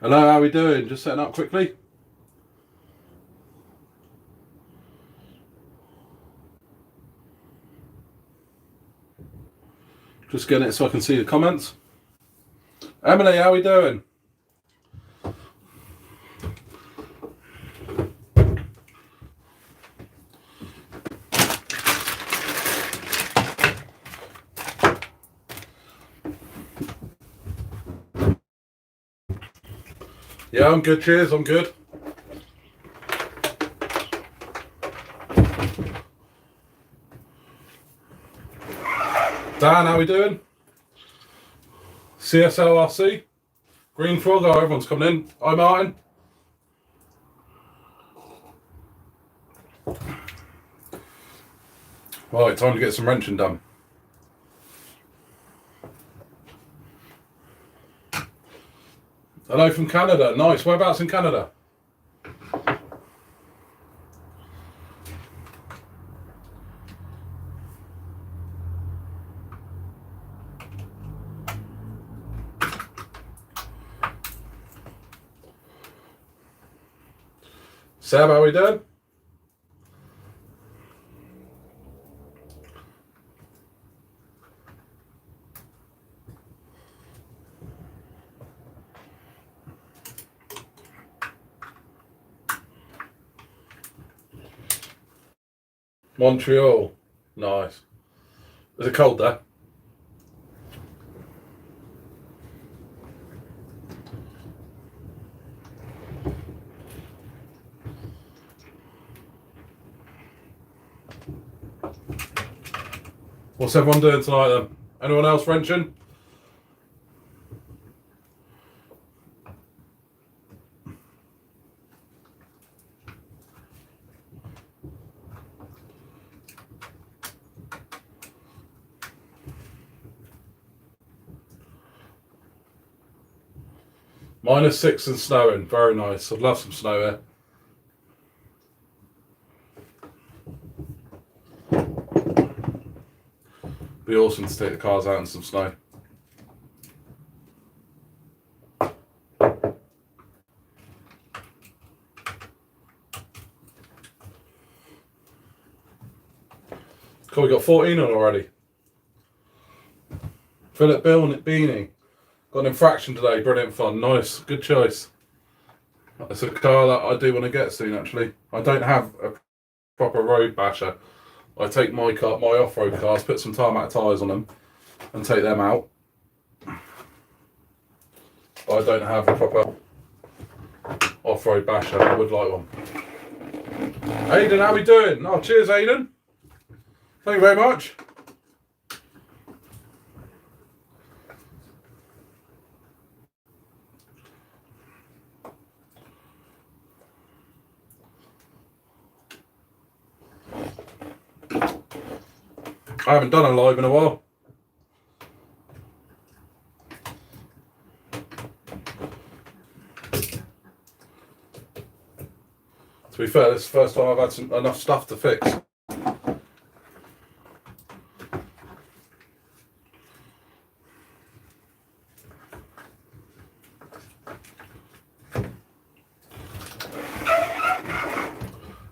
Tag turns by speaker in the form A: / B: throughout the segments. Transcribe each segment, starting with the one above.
A: Hello, how are we doing? Just setting up quickly. Just getting it so I can see the comments. Emily, how are we doing? Yeah, I'm good, cheers, I'm good. Dan, how we doing? CSLRC? Green Frog, oh, everyone's coming in. Hi, Martin. Right, time to get some wrenching done. Hello from Canada, nice. Whereabouts in Canada? Seb, how we doing? Montreal, nice. Is it cold there? What's everyone doing tonight then? Anyone else wrenching? -6 and snowing, very nice. I'd love some snow here. Be awesome to take the cars out in some snow. Cool, we got 14 on already. Philip Bill and Beanie. Got an infraction today, brilliant fun, nice, good choice. It's a car that I do want to get soon actually. I don't have a proper road basher. I take my off-road cars, put some tarmac tyres on them and take them out. But I don't have a proper off-road basher. I would like one. Aidan, how we doing? Oh, cheers Aidan. Thank you very much. I haven't done a live in a while. To be fair, this is the first time I've had enough stuff to fix.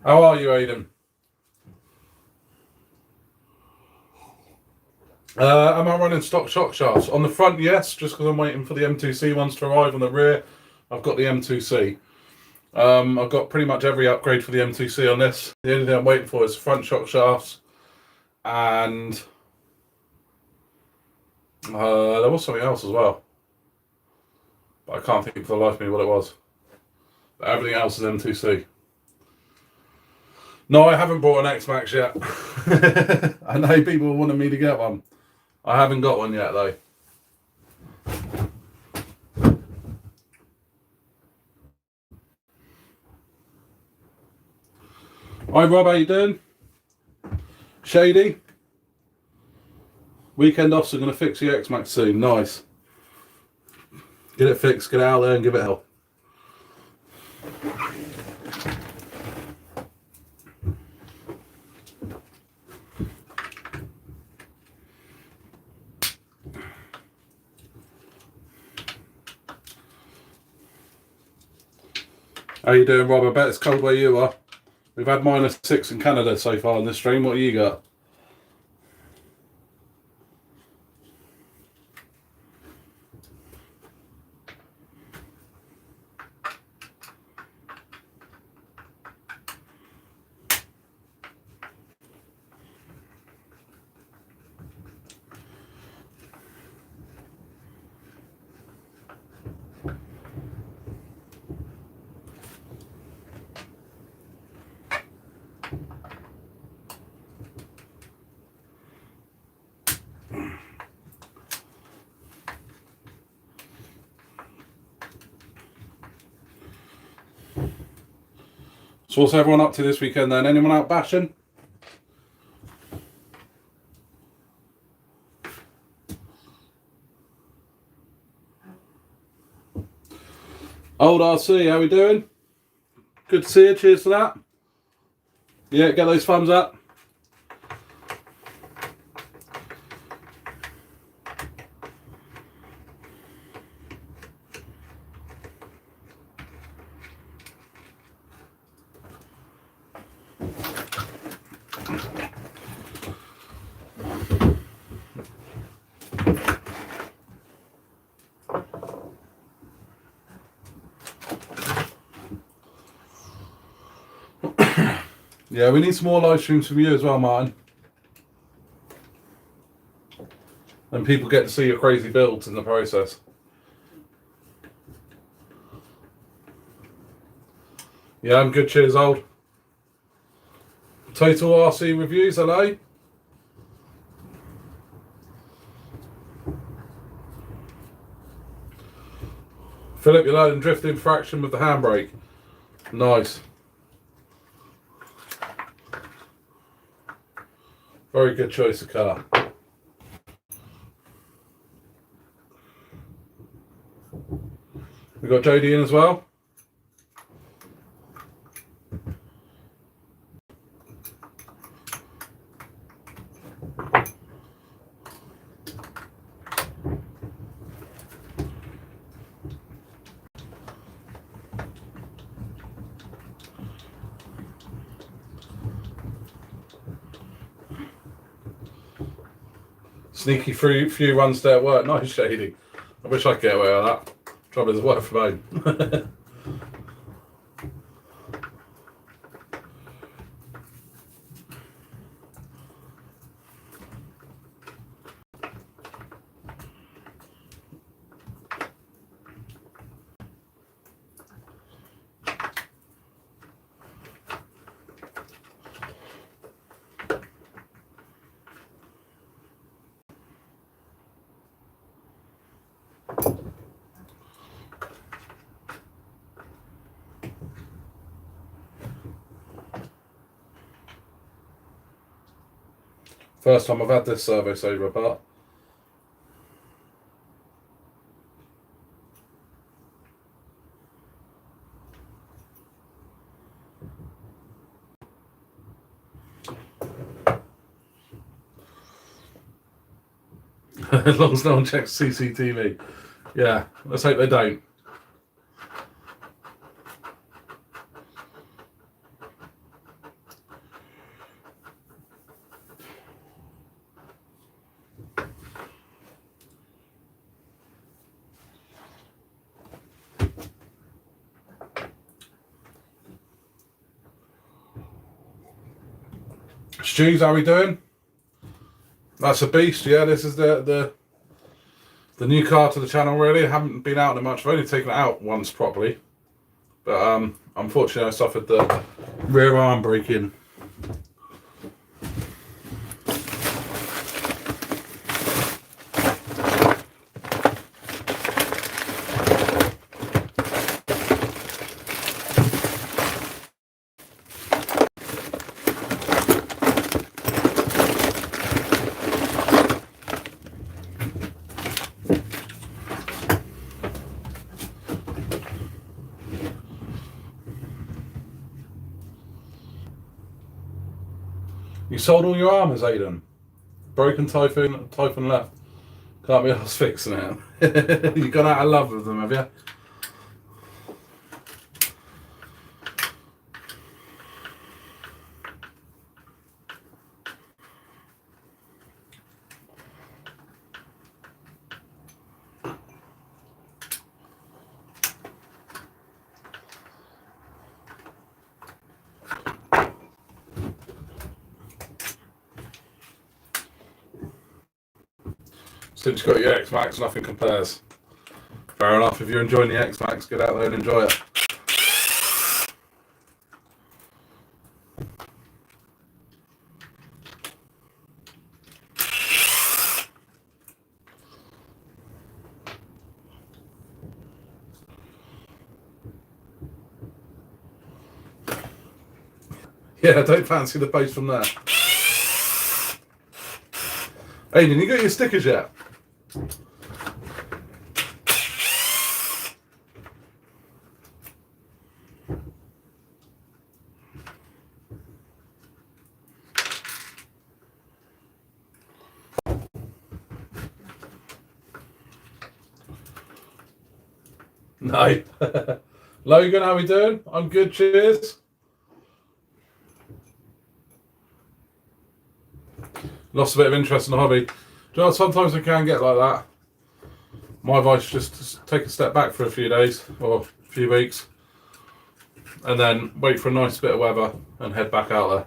A: How are you, Aidan? Am I running stock shock shafts? On the front, yes, just because I'm waiting for the M2C ones to arrive. On the rear, I've got the M2C. I've got pretty much every upgrade for the M2C on this. The only thing I'm waiting for is front shock shafts, and there was something else as well, but I can't think for the life of me what it was. But everything else is M2C. No, I haven't bought an X-Max yet. I know people wanted me to get one. I haven't got one yet though. Hi Rob, how you doing? Shady? Weekend offs are going to fix the X-Max soon. Nice. Get it fixed, get it out there and give it hell. How you doing, Rob? I bet it's cold where you are. We've had -6 in Canada so far on this stream. What have you got? So what's everyone up to this weekend then? Anyone out bashing? Old RC, how we doing? Good to see you, cheers to that. Yeah, get those thumbs up. Yeah, we need some more live streams from you as well, Martin. And people get to see your crazy builds in the process. Yeah, I'm good, cheers, old. Total RC reviews, hello? Philip, you're learning drift infraction with the handbrake. Nice. Very good choice of car. We've got Jodie in as well. Sneaky few runs there at work. Nice shading. I wish I could get away with that. Trouble is work from home. First time I've had this servo saver apart. As long as no one checks CCTV. Yeah, let's hope they don't. Stews, how we doing? That's a beast, yeah. This is the new car to the channel, really. I haven't been out in it much. I've only taken it out once properly. But unfortunately I suffered the rear arm break-in. You sold all your armours, Aidan? Broken Typhoon left. Can't be arsed fixing it. You got out of love with them, have you? Since you got your X-Max, nothing compares. Fair enough. If you're enjoying the X-Max, get out there and enjoy it. Yeah, I don't fancy the bass from there. Aidan, you got your stickers yet? No. Logan, how we doing? I'm good, cheers. Lost a bit of interest in the hobby. Do you know, sometimes I can get like that. My advice is just to take a step back for a few days or a few weeks and then wait for a nice bit of weather and head back out there.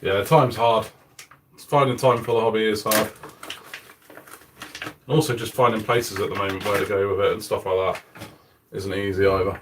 A: Yeah, time's hard. Finding time for the hobby is hard. And also just finding places at the moment where to go with it and stuff like that isn't easy either.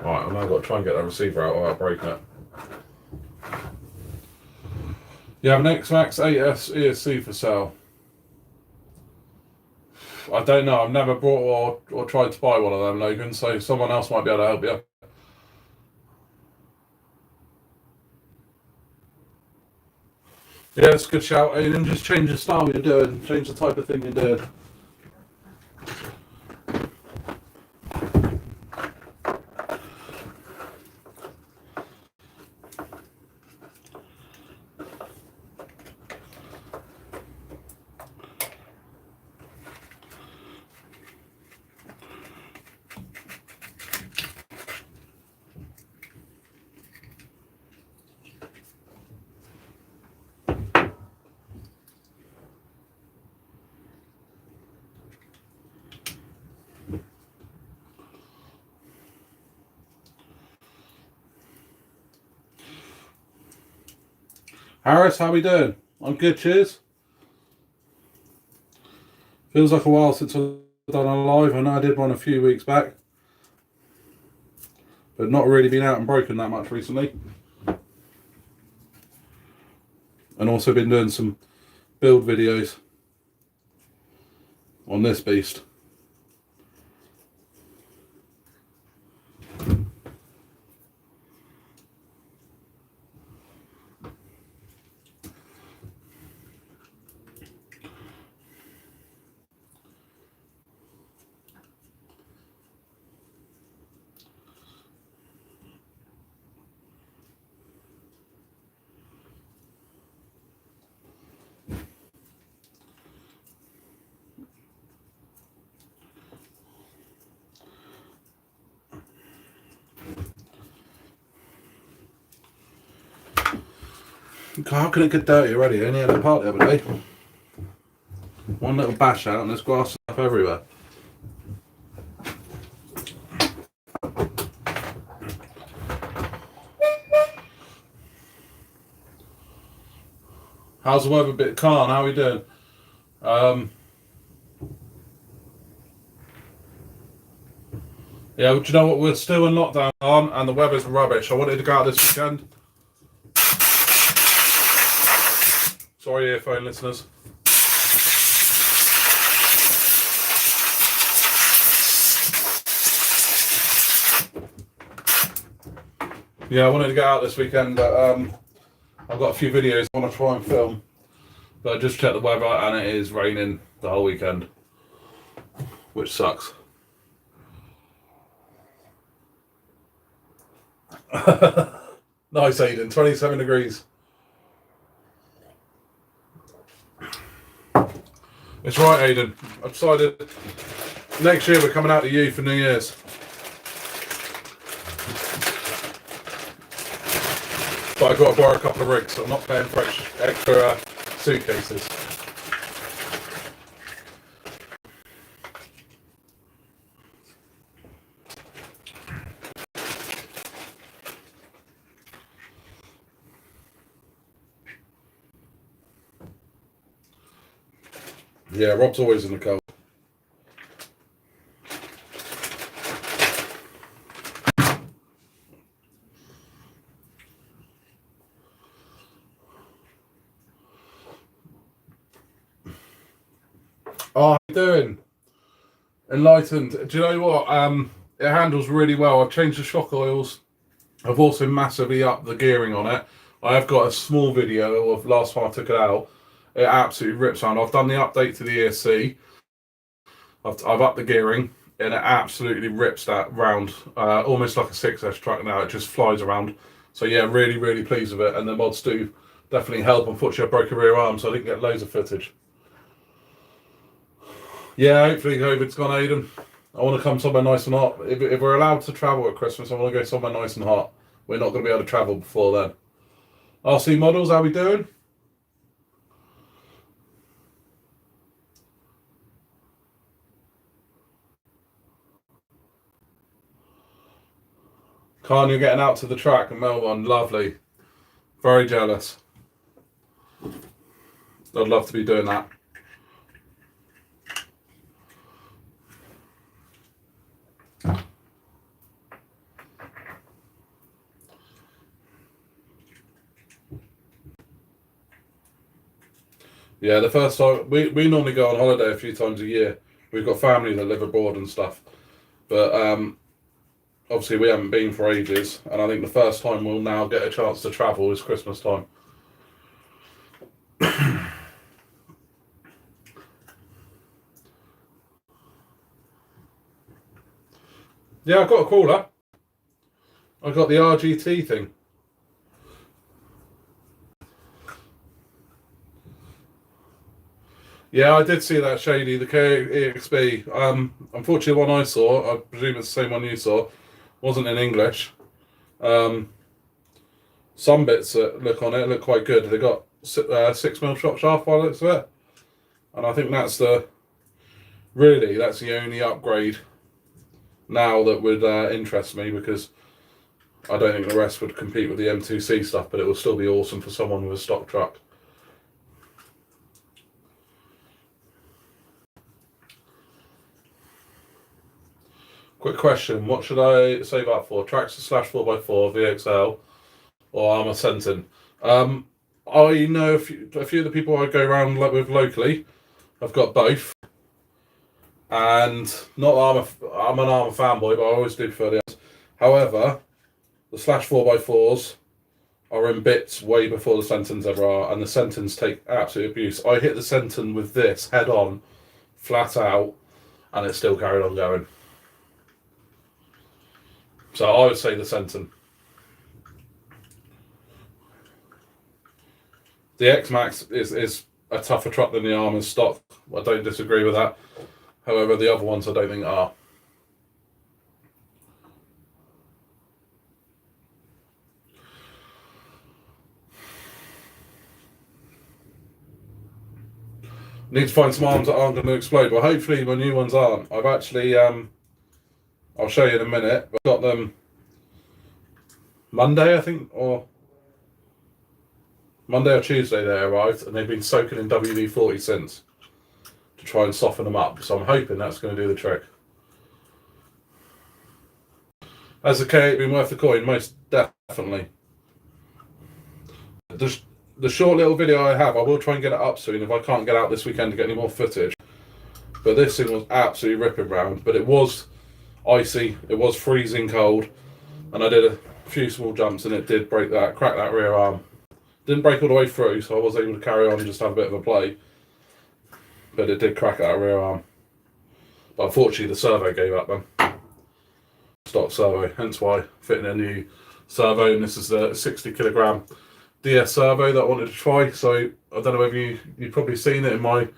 A: Right, I've now got to try and get that receiver out without breaking it. You have an X-Max 8S ESC for sale? I don't know. I've never bought or tried to buy one of them, Logan, so someone else might be able to help you. Yeah, it's a good shout, Aidan. Just change the style you're doing. Change the type of thing you're doing. Harris, how we doing? I'm good, cheers. Feels like a while since I've done a live. I know I did one a few weeks back, but not really been out and broken that much recently. And also been doing some build videos on this beast. How can it get dirty already? I only had a part the other day. One little bash out and there's grass stuff everywhere. How's the weather? A bit calm. How are we doing? Yeah, do you know what? We're still in lockdown on and the weather's rubbish. I wanted to go out this weekend. Sorry, earphone listeners. Yeah, I wanted to get out this weekend, but I've got a few videos I want to try and film. But I just checked the weather and it is raining the whole weekend, which sucks. Nice, Aiden. 27 degrees. It's right, Aiden. I've decided next year we're coming out to you for New Year's. But I've got to borrow a couple of rigs, so I'm not paying for extra suitcases. Yeah, Rob's always in the cold. Oh, how you doing? Enlightened. Do you know what? It handles really well. I've changed the shock oils. I've also massively upped the gearing on it. I have got a small video of last time I took it out. It absolutely rips around. I've done the update to the ESC. I've upped the gearing, and it absolutely rips that round. Almost like a 6S truck now. It just flies around. So yeah, really, really pleased with it. And the mods do definitely help. Unfortunately, I broke a rear arm, so I didn't get loads of footage. Yeah, hopefully COVID's gone, Aiden. I want to come somewhere nice and hot. If we're allowed to travel at Christmas, I want to go somewhere nice and hot. We're not going to be able to travel before then. RC models, how we doing? Khan, you're getting out to the track in Melbourne. Lovely. Very jealous. I'd love to be doing that. Yeah, the first time we normally go on holiday a few times a year. We've got family that live abroad and stuff, but obviously we haven't been for ages. And I think the first time we'll now get a chance to travel is Christmas time. Yeah, I've got a crawler. I've got the RGT thing. Yeah, I did see that Shady, the KEXB. Unfortunately, the one I saw, I presume it's the same one you saw, wasn't in English. Some bits that look on it look quite good. They got 6mm shot shaft by the looks of it, and I think that's the only upgrade now that would interest me, because I don't think the rest would compete with the M2C stuff, but it will still be awesome for someone with a stock truck. Quick question: what should I save up for? Traxxas slash 4x4 VXL or Armour Sentin? I know a few of the people I go around with locally. I've got both, and not Armour. I'm an Armour fanboy, but I always do prefer the others. However, the slash 4x4s are in bits way before the Sentins ever are, and the Sentins take absolute abuse. I hit the Sentin with this head on, flat out, and it still carried on going. So I would say the Sentin. The X-Max is a tougher truck than the Armour stock. I don't disagree with that. However, the other ones I don't think are. Need to find some arms that aren't going to explode. Well, hopefully my new ones aren't. I've actually, I'll show you in a minute. I've got them Monday, I think, or Monday or Tuesday they arrived, and they've been soaking in WD-40 since to try and soften them up. So I'm hoping that's going to do the trick. Has the K8 been worth the coin? Most definitely. The short little video I have, I will try and get it up soon if I can't get out this weekend to get any more footage. But this thing was absolutely ripping round. But it was icy, it was freezing cold, and I did a few small jumps and it did crack that rear arm. Didn't break all the way through, so I was able to carry on and just have a bit of a play. But it did crack that rear arm. But unfortunately the servo gave up then. Stock servo, hence why fitting a new Servo, and this is the 60 kilogram DS Servo that I wanted to try. So I don't know whether you've probably seen it in my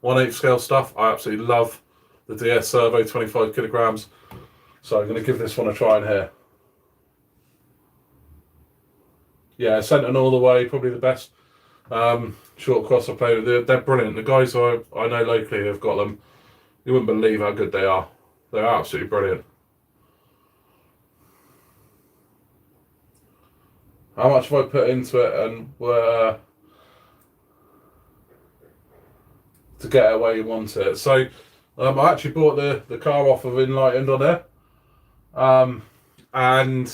A: 1/8 scale stuff. I absolutely love the DS Servo 25 kilograms. So I'm going to give this one a try in here. Yeah, Sentinel all the way, probably the best short cross I played with. They're brilliant. The guys I know locally have got them. You wouldn't believe how good they are. They're absolutely brilliant. How much have I put into it and to get it where you want it? So I actually bought the car off of Enlightened on there. And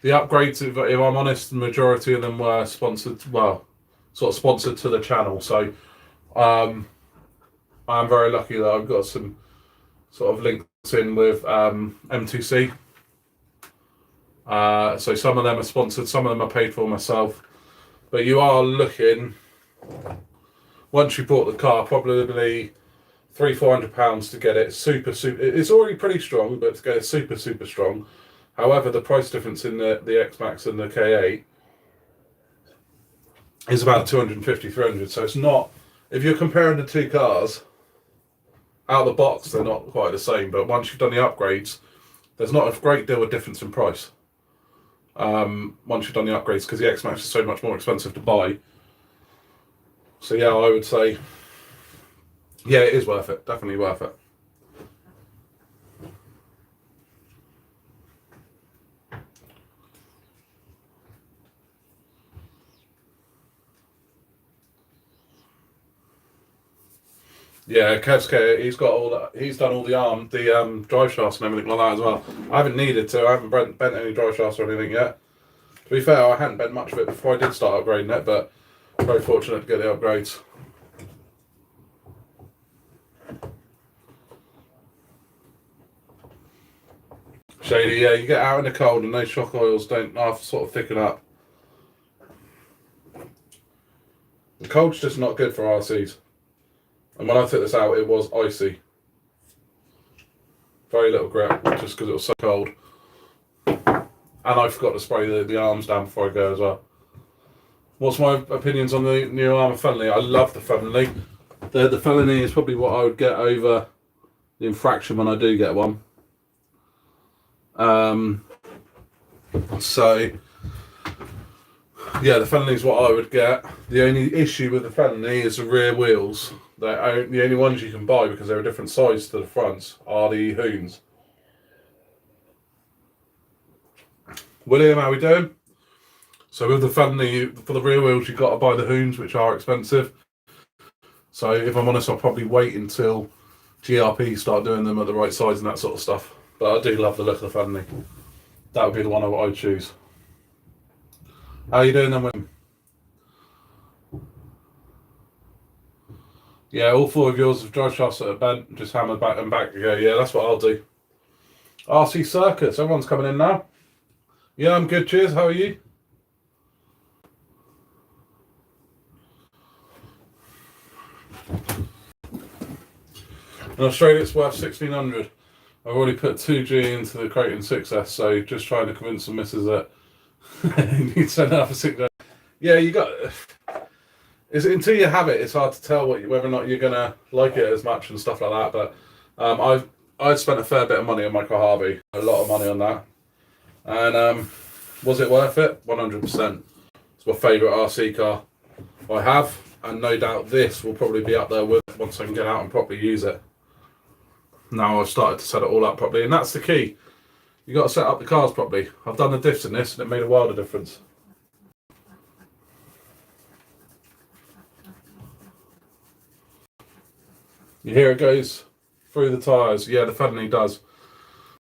A: the upgrades, if I'm honest, the majority of them were sponsored, well, sort of sponsored to the channel. So I'm very lucky that I've got some sort of links in with M2C. So some of them are sponsored, some of them are paid for myself. But you are looking, once you bought the car, probably £300-400 to get it super. It's already pretty strong, but to get it super strong. However, the price difference in the X-Max and the K8 is about 250-300. So it's not, if you're comparing the two cars, out of the box, they're not quite the same. But once you've done the upgrades, there's not a great deal of difference in price. Once you've done the upgrades, because the X-Max is so much more expensive to buy. So yeah, I would say, yeah, it is worth it. Definitely worth it. Yeah, Kev's he's got all that. He's done all the drive shafts and everything like that as well. I haven't needed to. I haven't bent any drive shafts or anything yet. To be fair, I hadn't bent much of it before I did start upgrading it, but very fortunate to get the upgrades. Shady, yeah, you get out in the cold and those shock oils don't sort of thicken up. The cold's just not good for RCs. And when I took this out, it was icy. Very little grip, just because it was so cold. And I forgot to spray the arms down before I go as well. What's my opinions on the new Armour felony? I love the felony. The felony is probably what I would get over the infraction when I do get one. So yeah, the felony is what I would get. The only issue with the felony is the rear wheels. The only ones you can buy, because they're a different size to the fronts, are the Hoons. William, how we doing? So with the felony, for the rear wheels, you've got to buy the Hoons, which are expensive. So if I'm honest, I'll probably wait until GRP start doing them at the right size and that sort of stuff. But I do love the look of the felony. That would be the one I would choose. How are you doing then, William? Yeah, all four of yours have drive shafts that are bent, just hammered back and back. Yeah, that's what I'll do. RC Circuits, everyone's coming in now. Yeah, I'm good, cheers, how are you? In Australia, it's worth 1,600. I've already put 2G into the Creighton 6S, so just trying to convince the missus that you need to send out for 6G. Yeah, you got. Until you have it, it's hard to tell whether or not you're gonna like it as much and stuff like that. But I've spent a fair bit of money on my Harvey, a lot of money on that, and was it worth it? 100%. It's my favourite RC car I have, and no doubt this will probably be up there with it once I can get out and properly use it. Now I've started to set it all up properly, and that's the key. You got to set up the cars properly. I've done the diffs in this, and it made a world of difference. You hear it goes through the tyres. Yeah, the felony does.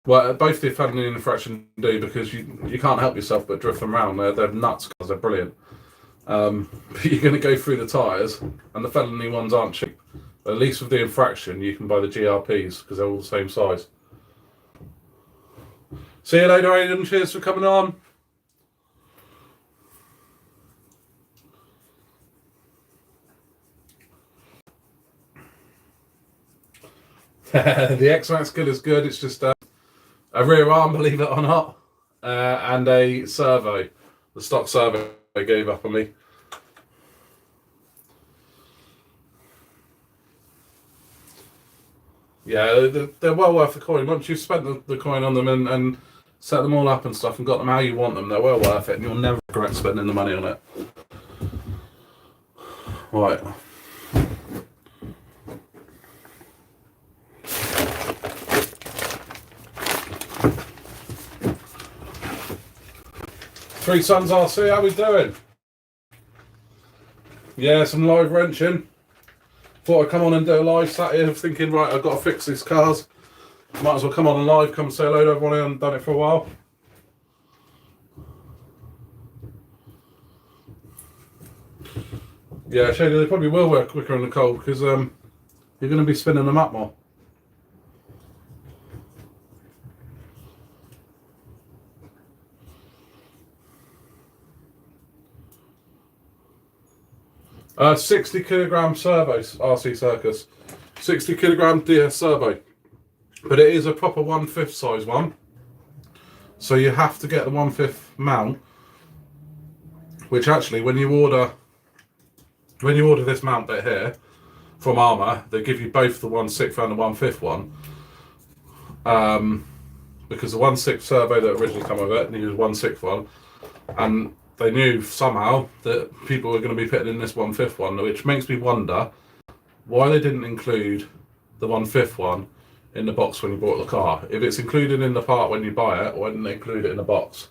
A: Well, both the felony and the infraction do, because you can't help yourself but drift them around. They're nuts because they're brilliant. But you're going to go through the tyres, and the felony ones aren't cheap. But at least with the infraction, you can buy the GRPs because they're all the same size. See you later, Aidan. Cheers for coming on. The X-Max good is good. It's just a rear arm, believe it or not. and a servo. The stock servo they gave up on me. Yeah, they're well worth the coin. Once you've spent the coin on them and set them all up and stuff and got them how you want them, they're well worth it, and you'll never regret spending the money on it. Right. Three Sons RC, how we doing? Yeah, some live wrenching. Thought I'd come on and do a live sat here thinking, right, I've got to fix these cars. Might as well come on and live, come say hello to everyone who hasn't done it for a while. Yeah, Shady, they probably will work quicker in the cold because you're going to be spinning them up more. Uh, 60 kilogram servos, RC Circus. 60 kilogram DS servo. But it is a proper 1/5 size one. So you have to get the 1/5 mount. Which actually, when you order this mount bit here from Armour, they give you both the 1/6 and the 1/5 one. Because the 1/6 servo that originally came with it needed a 1/6 one. And they knew somehow that people were going to be putting in this 1/5 one, which makes me wonder why they didn't include the 1/5 one in the box when you bought the car. If it's included in the part when you buy it, why didn't they include it in the box?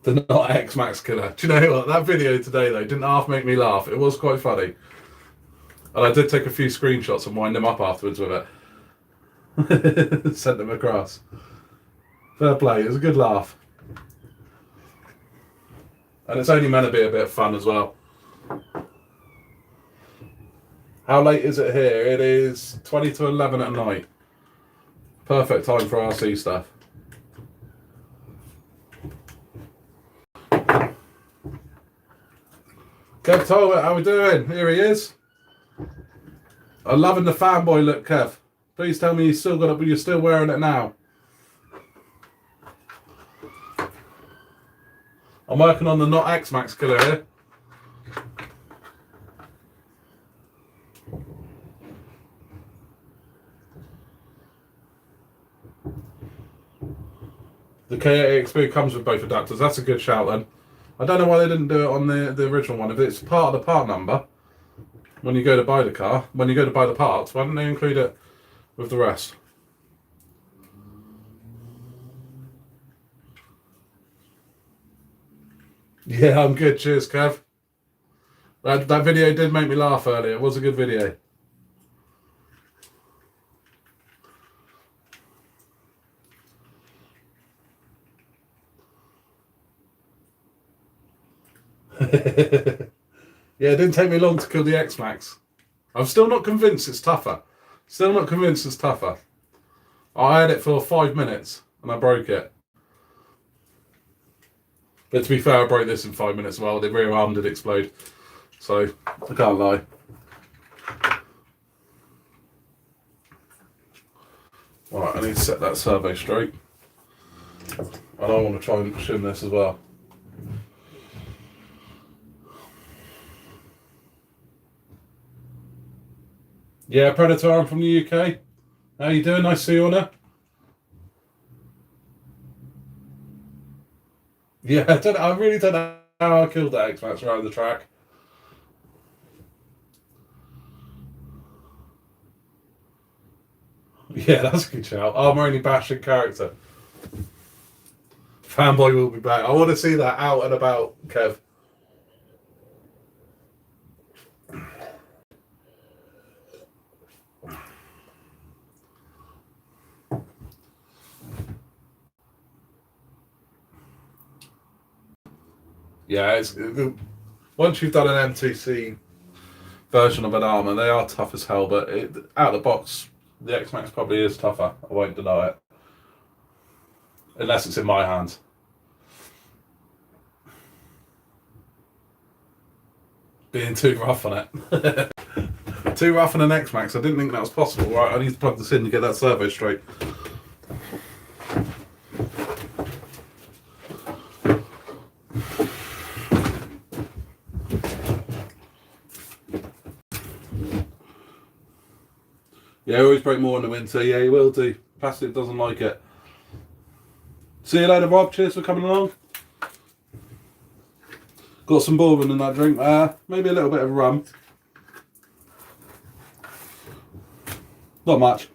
A: The not X-Max killer. Do you know what? That video today, though, didn't half make me laugh. It was quite funny. And I did take a few screenshots and wind them up afterwards with it. Sent them across. Fair play, it was a good laugh. And it's only meant to be a bit of fun as well. How late is it here? It is 20 to 11 at night. Perfect time for RC stuff. Kev Talbot, how we doing? Here he is. I'm loving the fanboy look, Kev. Please tell me you still got it, but you're still wearing it now. I'm working on the not X-Max killer here. The K8XP comes with both adapters. That's a good shout then. I don't know why they didn't do it on the original one. If it's part of the part number, when you go to buy the car, when you go to buy the parts, why didn't they include it with the rest? Yeah, I'm good. Cheers, Kev. That video did make me laugh earlier. It was a good video. Yeah, it didn't take me long to kill the X-Max. I'm still not convinced it's tougher. Still not convinced it's tougher. I had it for 5 minutes and I broke it. But to be fair, I broke this in 5 minutes as well. The rear arm did explode. So, I can't lie. Right, I need to set that servo straight. And I want to try and shim this as well. Yeah, Predator, I'm from the UK. How you doing? Nice to see you on there. Yeah, I really don't know how I killed that X-Max around the track. Yeah, that's a good shout. I'm only bashing character. Fanboy will be back. I want to see that out and about, Kev. Yeah, once you've done an MTC version of an Armour, they are tough as hell, but out of the box, the X-Max probably is tougher. I won't deny it. Unless it's in my hands. Being too rough on it. Too rough on an X-Max. I didn't think that was possible. Right, I need to plug this in to get that servo straight. Yeah, always break more in the winter. Yeah, you will do. Plastic doesn't like it. See you later, Rob. Cheers for coming along. Got some bourbon in that drink. Maybe a little bit of rum. Not much.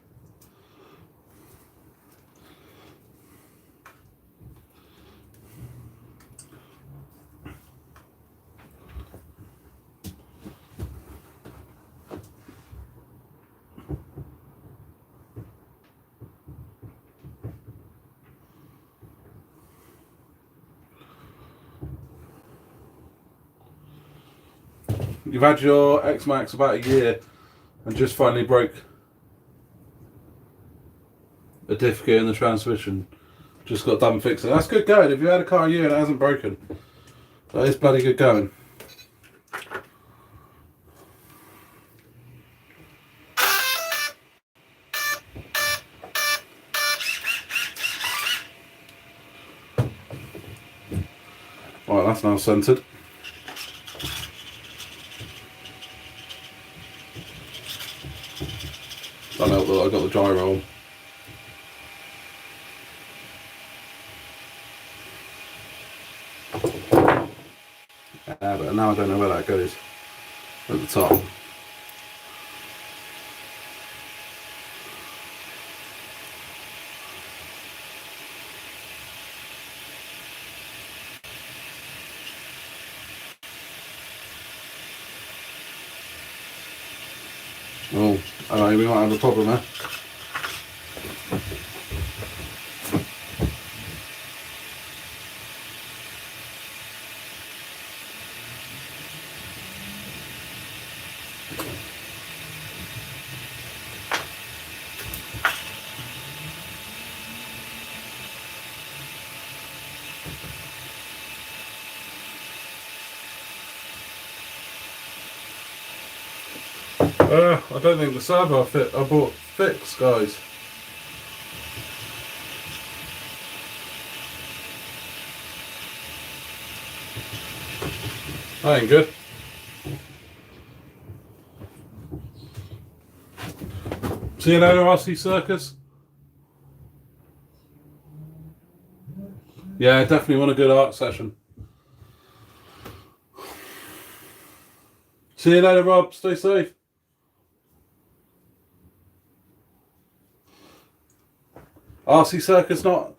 A: You've had your X-Max about a year and just finally broke a diff gear in the transmission. Just got done fixing. That's good going. If you had a car a year and it hasn't broken, that is bloody good going. Right, that's now centred. Don't help that I got the gyro on. But now I don't know where that goes at the top. Oh, alright, we might have a problem there. I don't think the servo I bought fixed, guys. That ain't good. See you later, RC Circus. Yeah, definitely want a good art session. See you later, Rob. Stay safe. RC Circus not.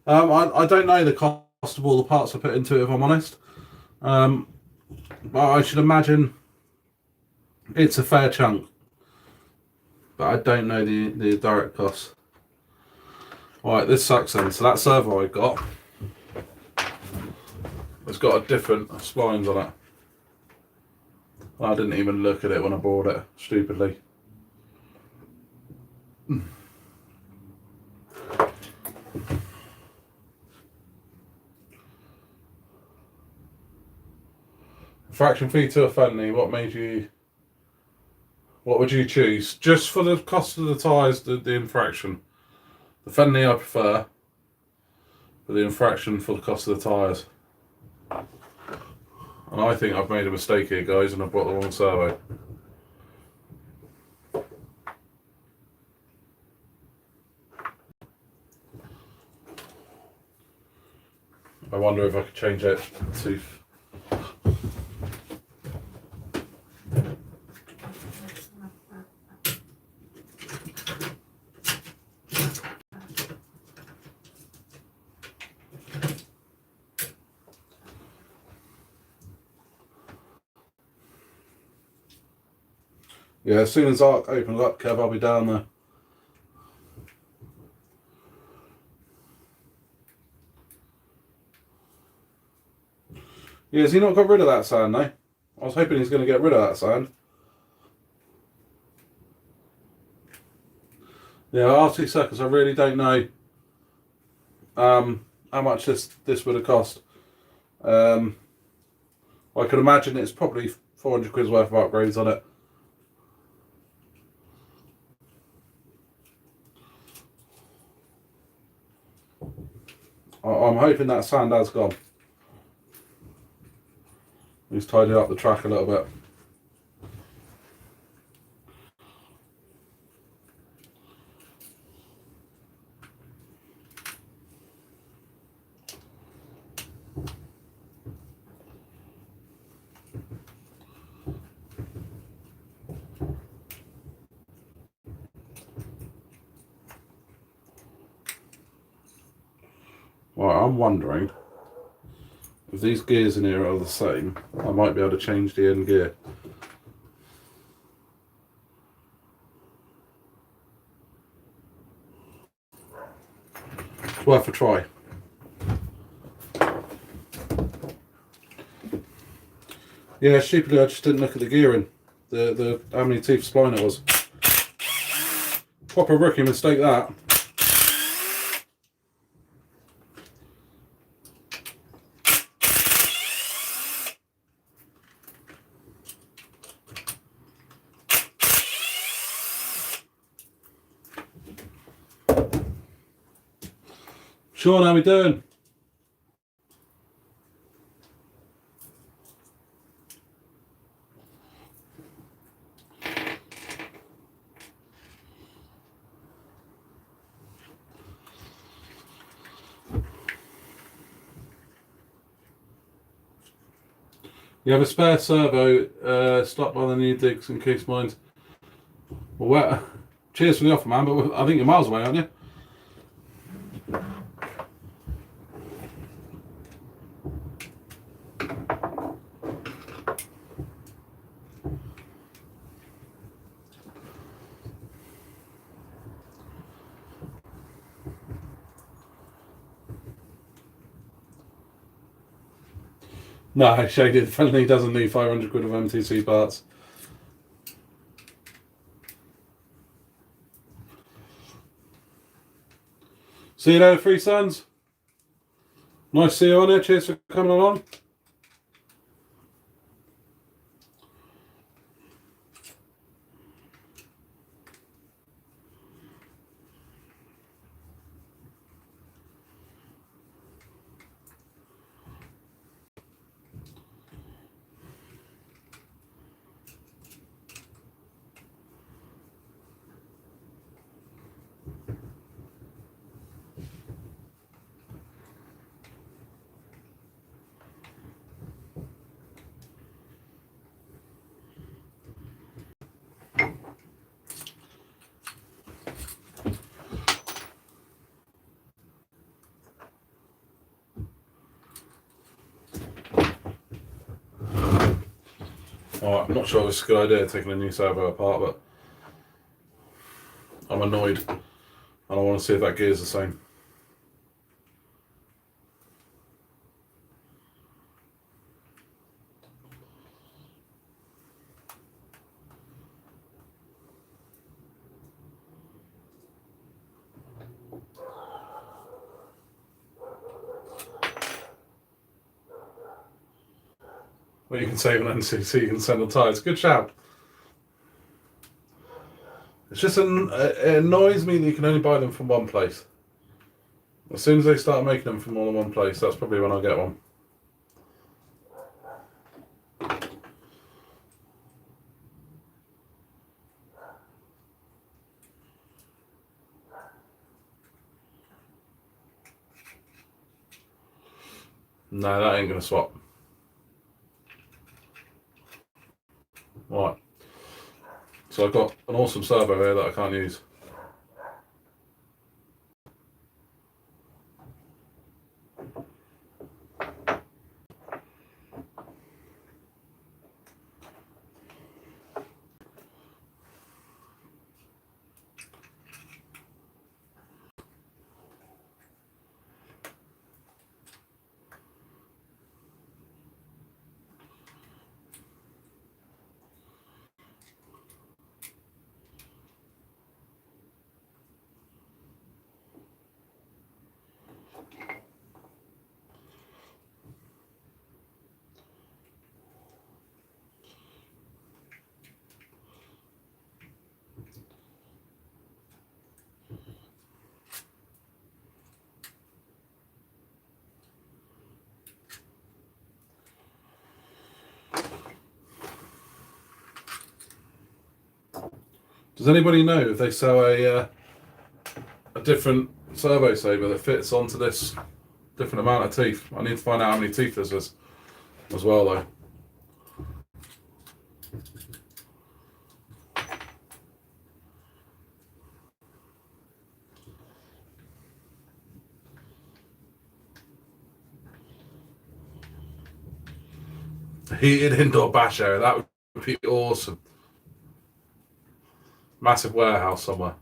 A: I don't know the cost of all the parts I put into it, if I'm honest. But I should imagine it's a fair chunk. But I don't know the direct costs. Right, this sucks then. So that servo I got, it's got a different splines on it. I didn't even look at it when I bought it, stupidly. Fraction fee to a Fenley, what would you choose? Just for the cost of the tyres, the infraction. The Fenley I prefer, but the infraction for the cost of the tyres. And I think I've made a mistake here, guys, and I've bought the wrong servo. I wonder if I could change it to... Yeah, as soon as Arc opens up, Kev, I'll be down there. Yeah, has he not got rid of that sand, though? I was hoping he's going to get rid of that sand. Yeah, RT Circus, I really don't know how much this would have cost. I could imagine it's probably 400 quid's worth of upgrades on it. I'm hoping that sand has gone. He's tidied up the track a little bit. Right, I'm wondering if these gears in here are the same, I might be able to change the end gear. It's worth a try. Yeah, stupidly I just didn't look at the gearing, the how many teeth spline it was. Proper rookie mistake that. Sean, how we doing? You have a spare servo, stop by the new digs in case mine's. Well, cheers for the offer, man, but I think you're miles away, aren't you? No, Shaded Friendly doesn't need 500 quid of MTC parts. See you later, Three Sons. Nice to see you on here. Cheers for coming along. Alright, I'm not sure it's a good idea taking a new servo apart, but I'm annoyed and I want to see if that gear's the same. Well, you can save on NCC, you can send on tyres. Good shout. It's just it annoys me that you can only buy them from one place. As soon as they start making them from more than one place, that's probably when I'll get one. No, that ain't going to swap. Right. So I've got an awesome servo here that I can't use. Does anybody know if they sell a different servo saver that fits onto this different amount of teeth? I need to find out how many teeth this is as well, though. Heated indoor bash area, that would be awesome. Massive warehouse somewhere.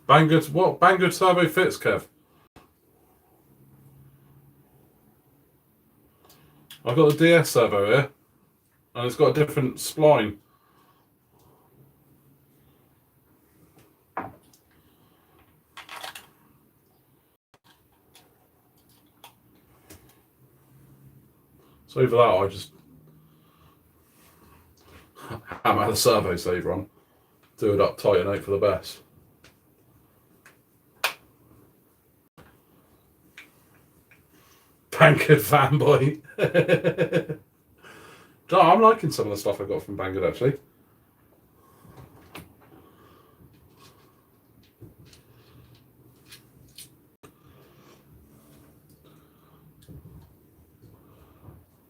A: Banggood, what Banggood servo fits, Kev? I've got the DS servo here, and it's got a different spline. So for that, I just hammer the servo saver on, do it up tight and hope for the best. Banggood fanboy. I'm liking some of the stuff I got from Banggood actually.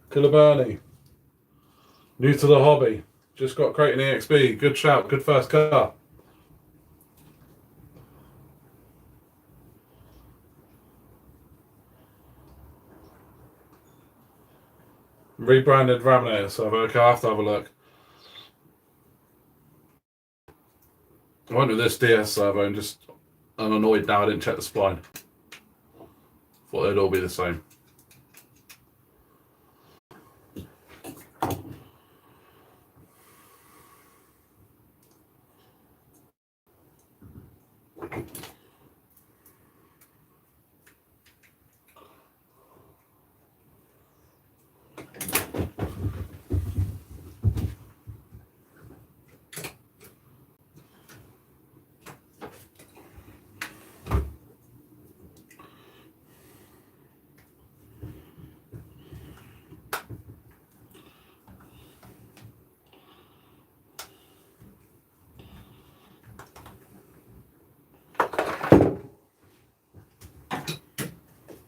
A: Killer Bernie. New to the hobby. Just got Creighton EXP. Good shout. Good first car. Rebranded Raminator servo. Okay, I have to have a look. I went with this DS servo and I'm annoyed now I didn't check the spline. Thought they'd all be the same.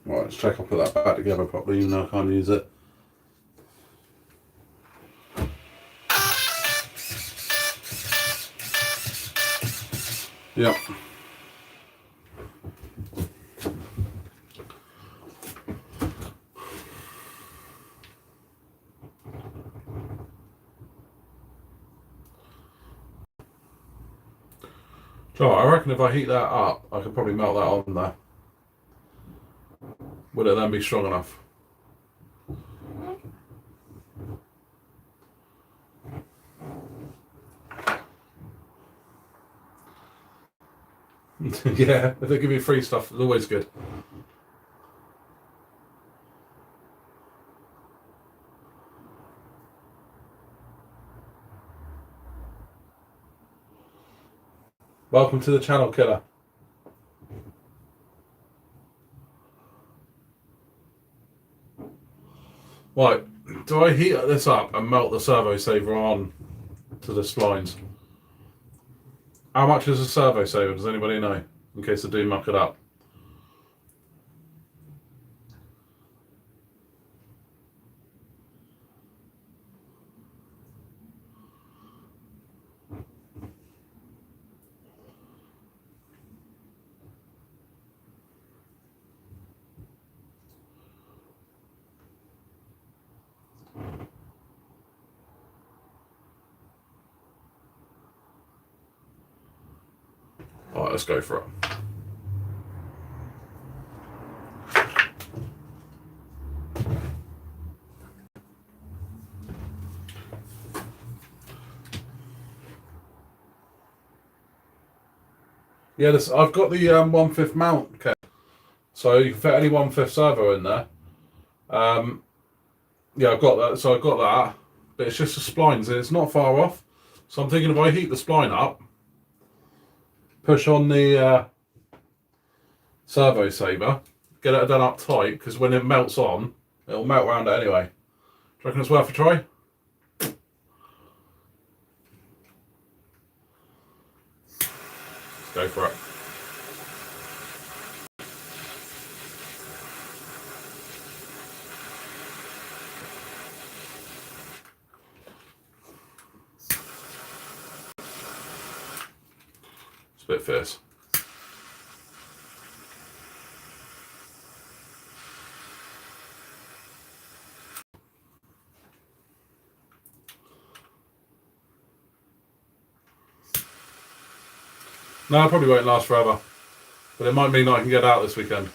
A: Right, let's check I'll put that back together properly even though I can't use it. Yep. So I reckon if I heat that up, I could probably melt that on there. Would it then be strong enough? Yeah, if they give you free stuff, it's always good. Welcome to the channel, Killer. Right, do I heat this up and melt the servo saver on to the splines? How much is a servo saver? Does anybody know? In case I do muck it up. Alright, let's go for it. Yeah, I've got the 1/5 mount, okay. So you can fit any 1/5 servo in there. Yeah, I've got that. So I've got that, but it's just the splines, and it's not far off. So I'm thinking if I heat the spline up, push on the servo saver, get it done up tight, because when it melts on, it'll melt around it anyway. Do you reckon it's worth a try? Let's go for it. It's a bit fierce. No, it probably won't last forever, but it might mean I can get out this weekend.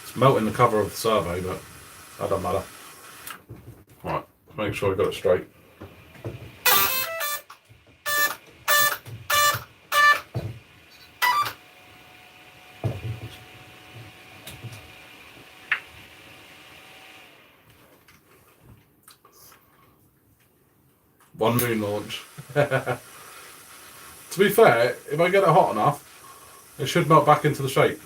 A: It's melting the cover of the servo, but that doesn't matter. Right, make sure I got it straight. One moon launch. To be fair, if I get it hot enough, it should melt back into the shape.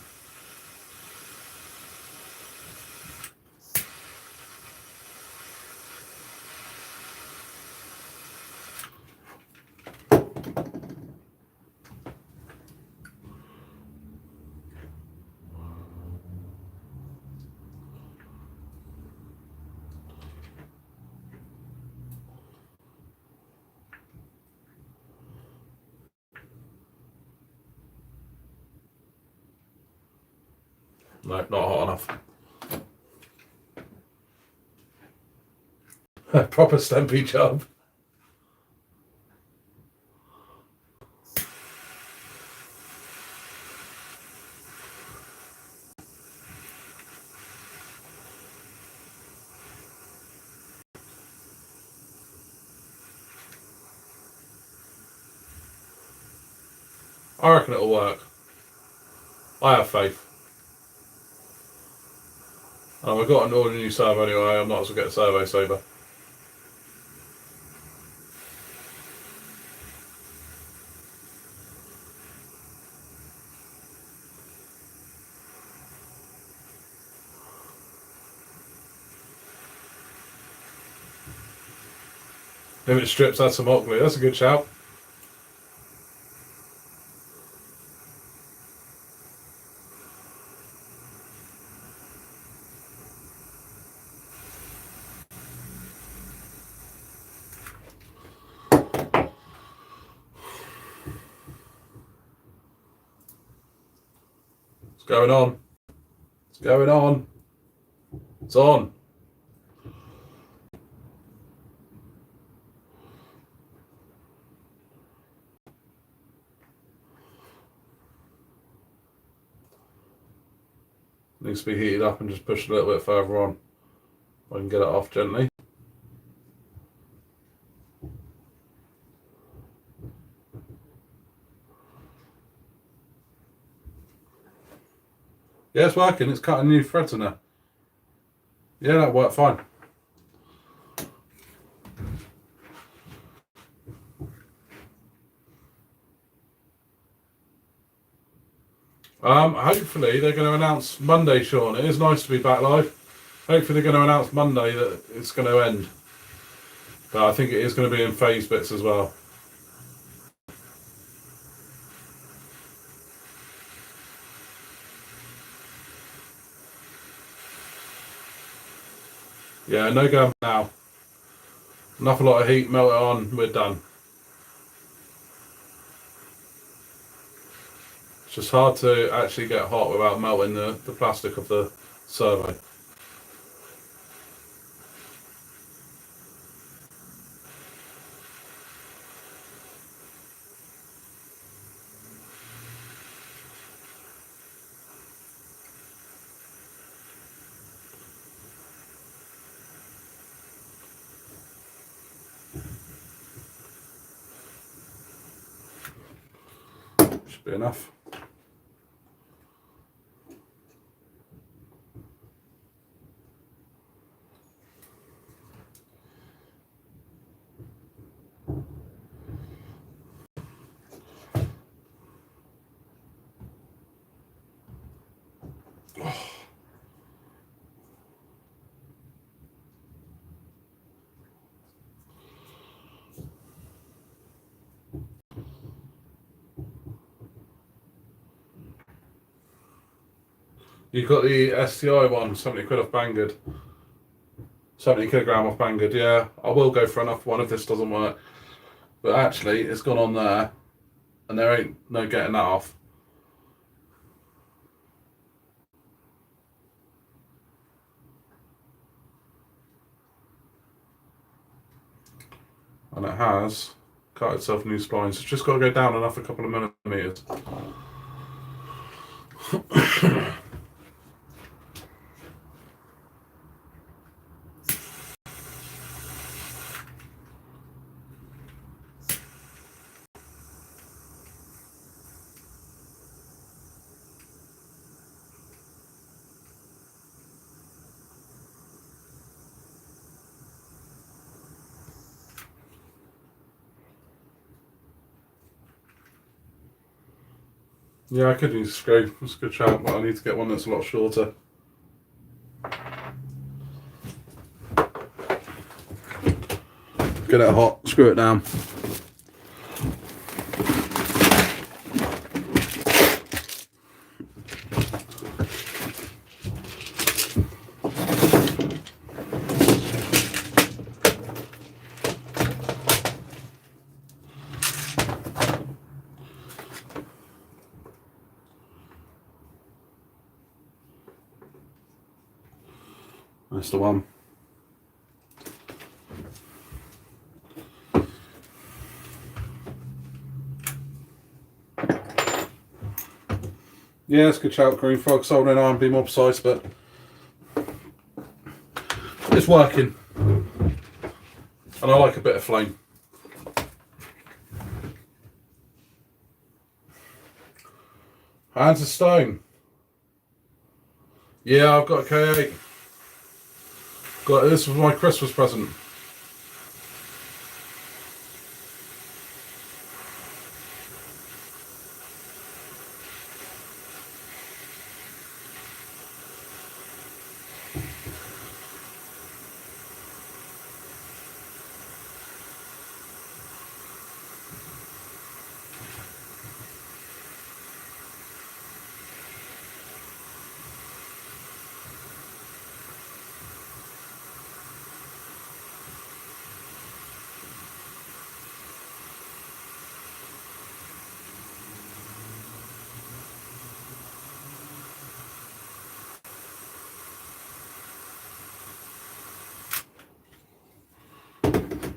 A: No, not hot enough. Proper Stempy job. I reckon it'll work. I have faith. I've got an order new servo anyway, I might as well get a servo saver. If it strips, add some hot glue. That's a good shout. What's going on? What's going on? It's on. Needs to be heated up and just pushed a little bit further on. I can get it off gently. Yeah, it's working. It's cutting new threads in there. Yeah, that worked fine. Hopefully they're going to announce Monday, Sean. It is nice to be back live. Hopefully they're going to announce Monday that it's going to end. But I think it is going to be in phase bits as well. Yeah, no going now. Enough a lot of heat, melt it on, we're done. It's just hard to actually get hot without melting the plastic of the servo. Should be enough. You got the STI one, 70 quid off Banggood. 70 kilogram off Banggood, yeah. I will go for another one if this doesn't work. But actually, it's gone on there, and there ain't no getting that off. And it has cut itself new splines. It's just got to go down enough, a couple of millimeters. Yeah, I could use a screw. That's a good shout, but I need to get one that's a lot shorter. Get it hot, screw it down. That's the one. Yeah, it's a good shout, Green Frog. Soldering iron, be more precise, but it's working. And I like a bit of flame. Hands of stone. Yeah, I've got a K8. This was my Christmas present.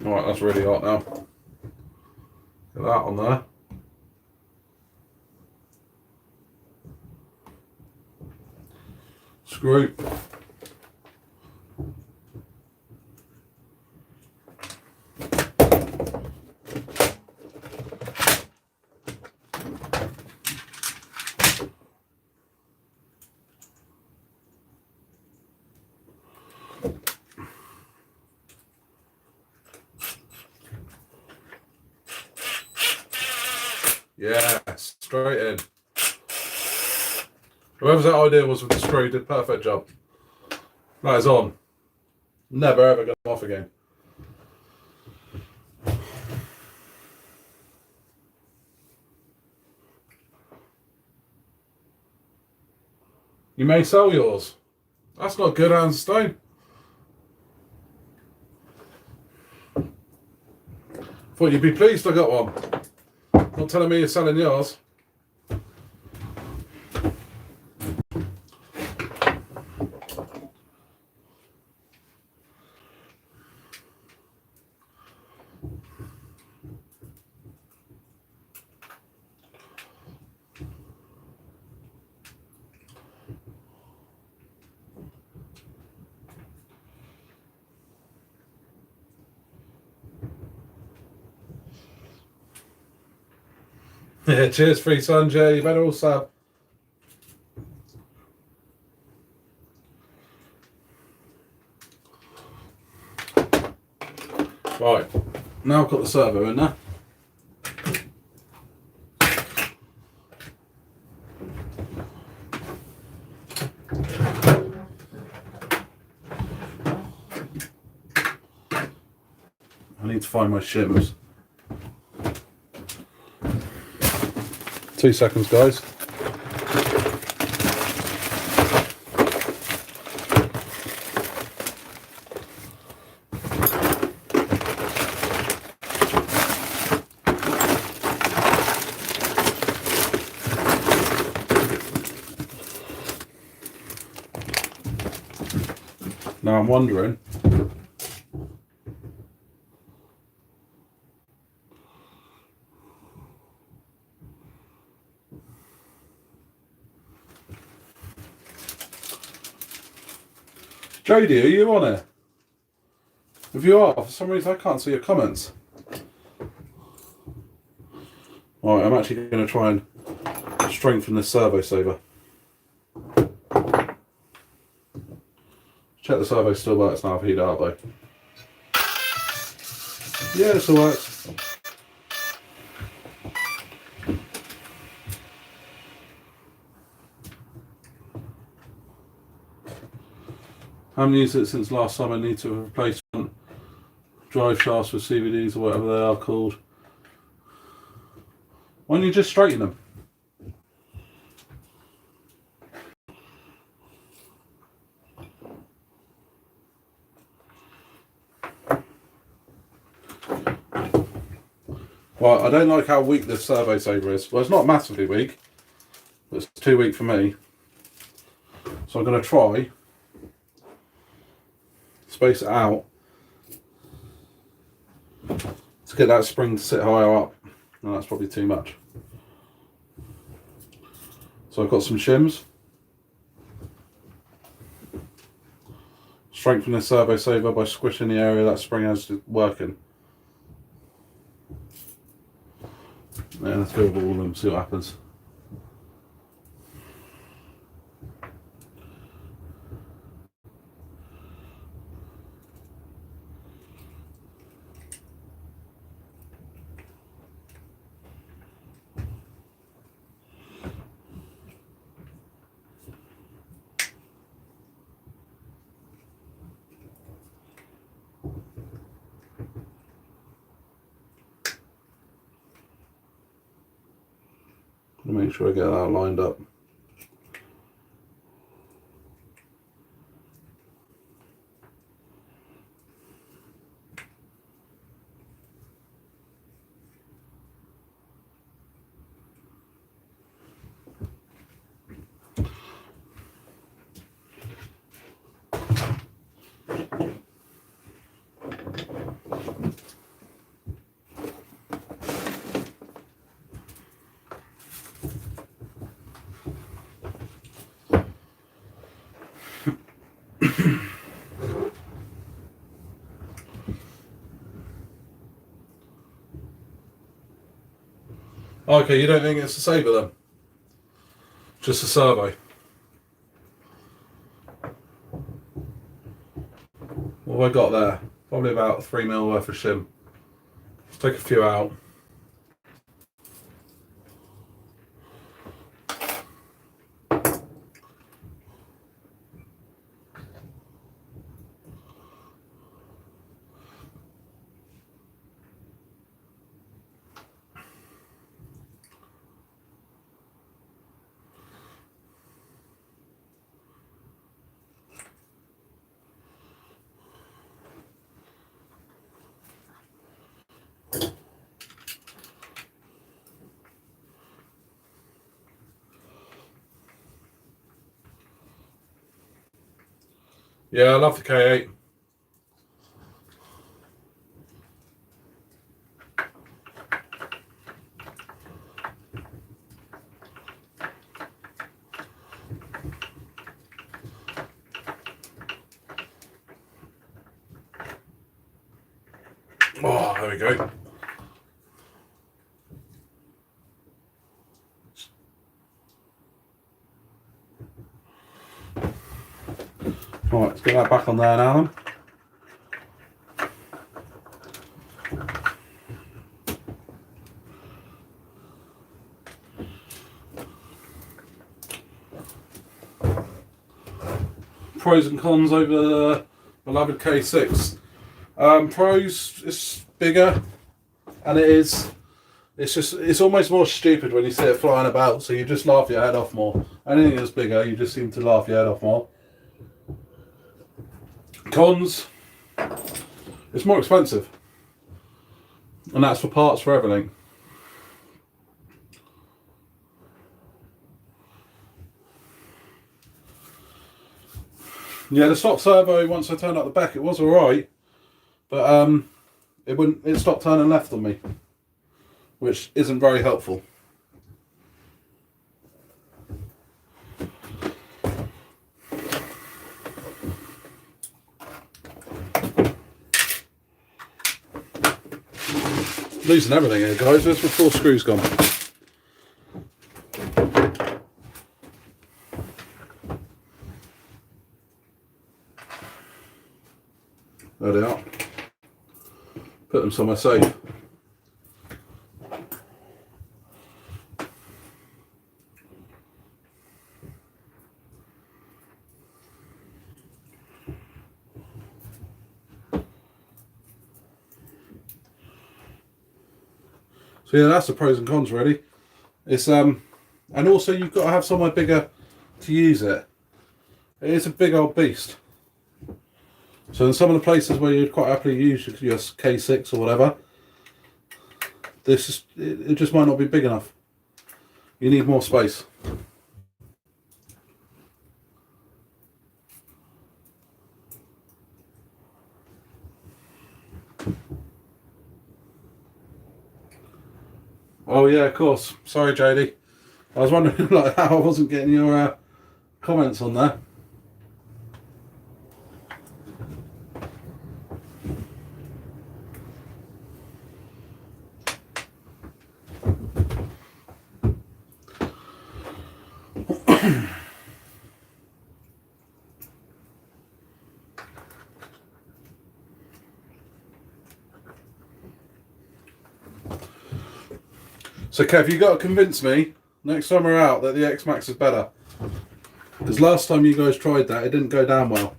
A: Alright, that's really hot now. Get that on there. Screw. Yeah, straight in. Whoever's that idea was with the screw did a perfect job. That is on. Never ever go off again. You may sell yours. That's not good, Anne Stone. Thought you'd be pleased I got one. Not telling me you're selling yours. Yeah, cheers, free Sanjay. You better all sub. Right, now I've got the servo in there. I need to find my shims. 2 seconds, guys. Now I'm wondering, Jodie, are you on it? If you are, for some reason I can't see your comments. Alright, I'm actually going to try and strengthen this servo saver. Check the servo still works now. I've heated it up though. Yeah, it still works. I haven't used it since last time. I need to replace drive shafts with CVDs or whatever they are called. Why don't you just straighten them? Well, I don't like how weak this servo saver is. Well, it's not massively weak, but it's too weak for me. So I'm going to try space it out to get that spring to sit higher up. No, that's probably too much. So I've got some shims. Strengthen this servo saver by squishing the area that spring has working. Yeah, let's go over all of them, see what happens. Make sure I get that lined up. Okay, you don't think it's a saver then? Just a servo. What have I got there? Probably about 3mm worth of shim. Let's take a few out. Yeah, I love the K8. Oh, there we go. Right, let's get that back on there now then. Pros and cons over the beloved K6. Pros, it's bigger, and it's almost more stupid when you see it flying about, so you just laugh your head off more. Anything that's bigger, you just seem to laugh your head off more. Cons, it's more expensive, and that's for parts for everything. Yeah, the stock servo, once I turned up the back, it was alright, but it stopped turning left on me, which isn't very helpful. Losing everything here, guys. Where's my 4 screws gone? There they are. Put them somewhere safe. So yeah, that's the pros and cons really. It's and also you've got to have somewhere bigger to use it. It is a big old beast. So in some of the places where you'd quite happily use your K6 or whatever, it just might not be big enough. You need more space. Oh yeah, of course. Sorry, JD. I was wondering like how I wasn't getting your comments on there. So Kev, you got to convince me next time we're out that the X Max is better. Because last time you guys tried that, it didn't go down well.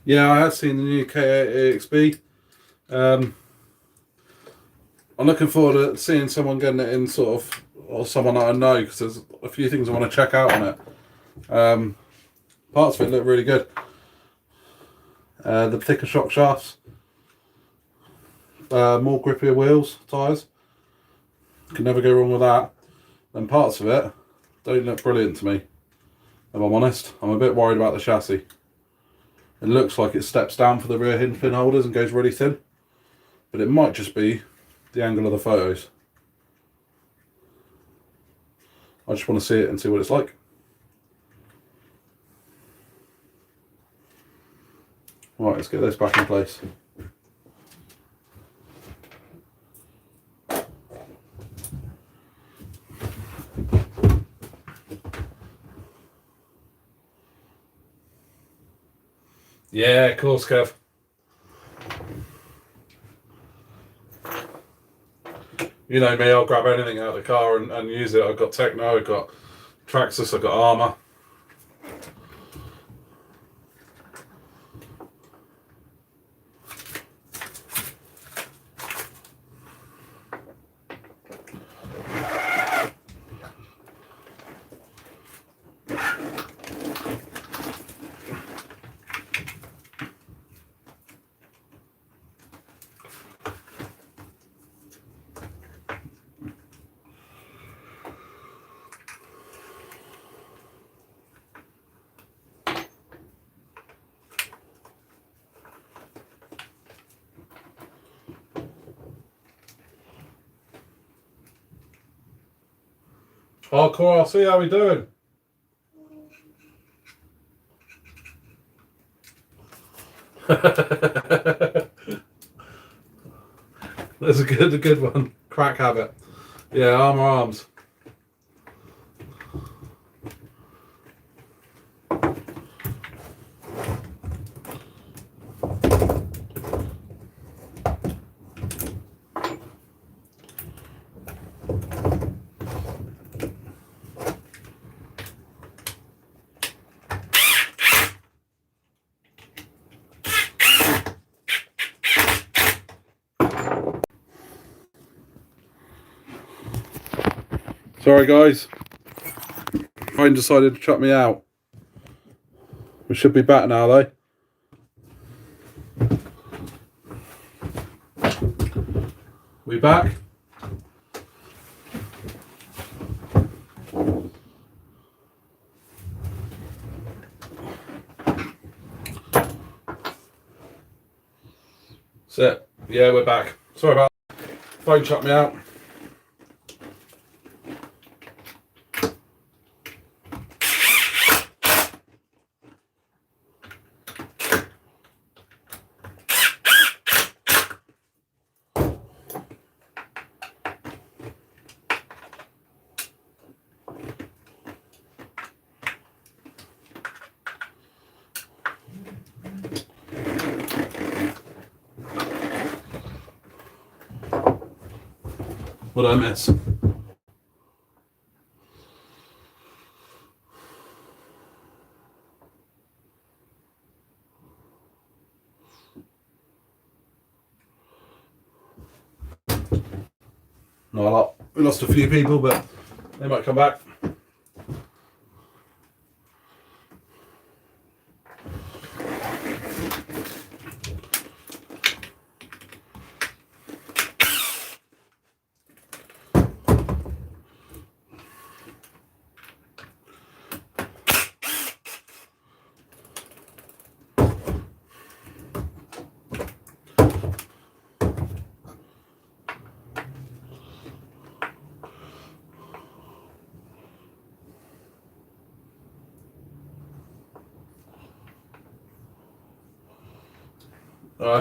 A: Yeah, I have seen the new K8 AXB. I'm looking forward to seeing someone getting it in sort of, or someone that I know, because there's a few things I want to check out on it. Parts of it look really good. The thicker shock shafts, more grippier wheels, tyres. Can never go wrong with that. And parts of it don't look brilliant to me, if I'm honest. I'm a bit worried about the chassis. It looks like it steps down for the rear hinge pin holders and goes really thin, but it might just be the angle of the photos. I just want to see it and see what it's like. Right, let's get this back in place. Yeah, of course, Kev. You know me, I'll grab anything out of the car and use it. I've got Techno, I've got Traxxas, I've got Armour. Hardcore, I'll see how we doing. That's a good one. Crack habit. Yeah, arms. Sorry guys, phone decided to shut me out. We should be back now though. We back? That's it. Yeah, we're back. Sorry about that. Phone shut me out. What did I miss? Not a lot. We lost a few people, but they might come back.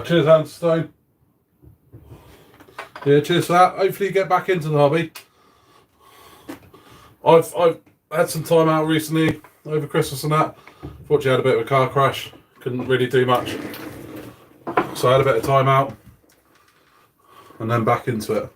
A: Cheers, Handstone. Yeah, cheers for that. Hopefully you get back into the hobby. I've had some time out recently over Christmas and that. Fortunately, I had a bit of a car crash. Couldn't really do much. So I had a bit of time out and then back into it.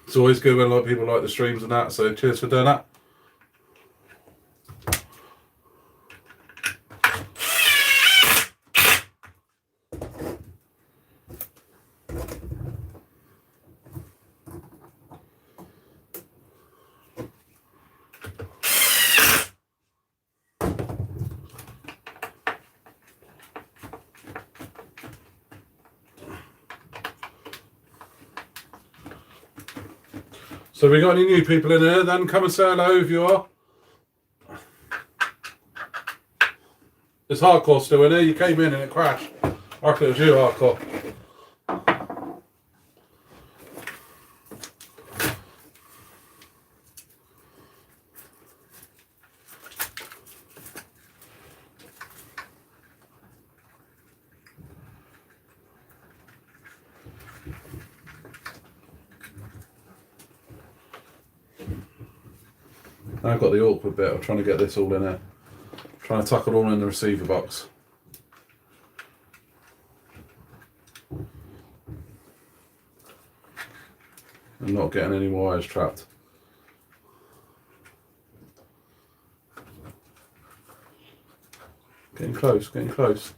A: It's always good when a lot of people like the streams and that, so cheers for doing that. So we got any new people in here, then come and say hello if you are. It's Hardcore still in here. You came in and it crashed. I reckon it was you, Hardcore. I've got the awkward bit of trying to get this all in there. Trying to tuck it all in the receiver box. And not getting any wires trapped. Getting close, getting close.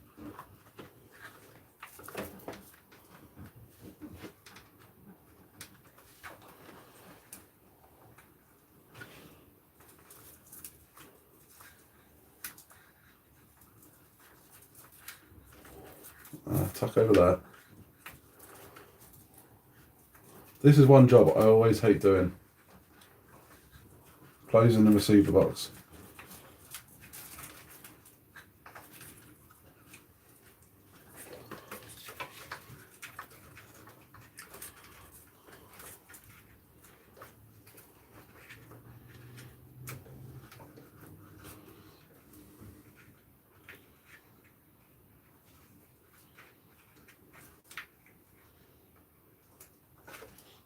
A: tuck over there. This is one job I always hate doing. Closing the receiver box.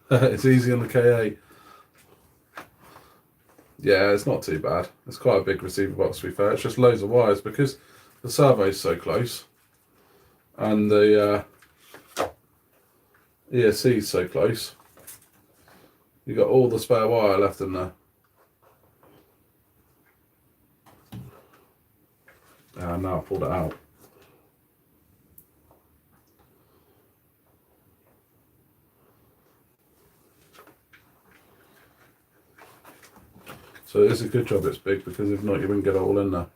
A: It's easy on the KA. Yeah, it's not too bad. It's quite a big receiver box, to be fair. It's just loads of wires because the servo's so close and the ESC's so close. You got all the spare wire left in there. Now I've pulled it out. So it's a good job it's big, because if not, you wouldn't get it all in there.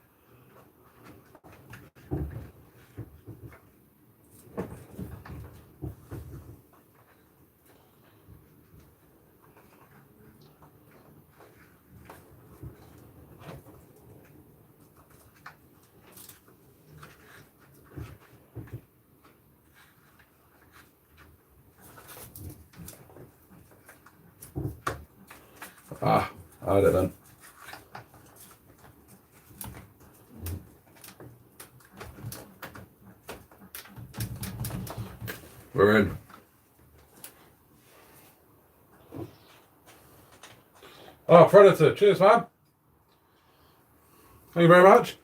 A: I had it then. We're in. Oh, Predator. Cheers, man. Thank you very much.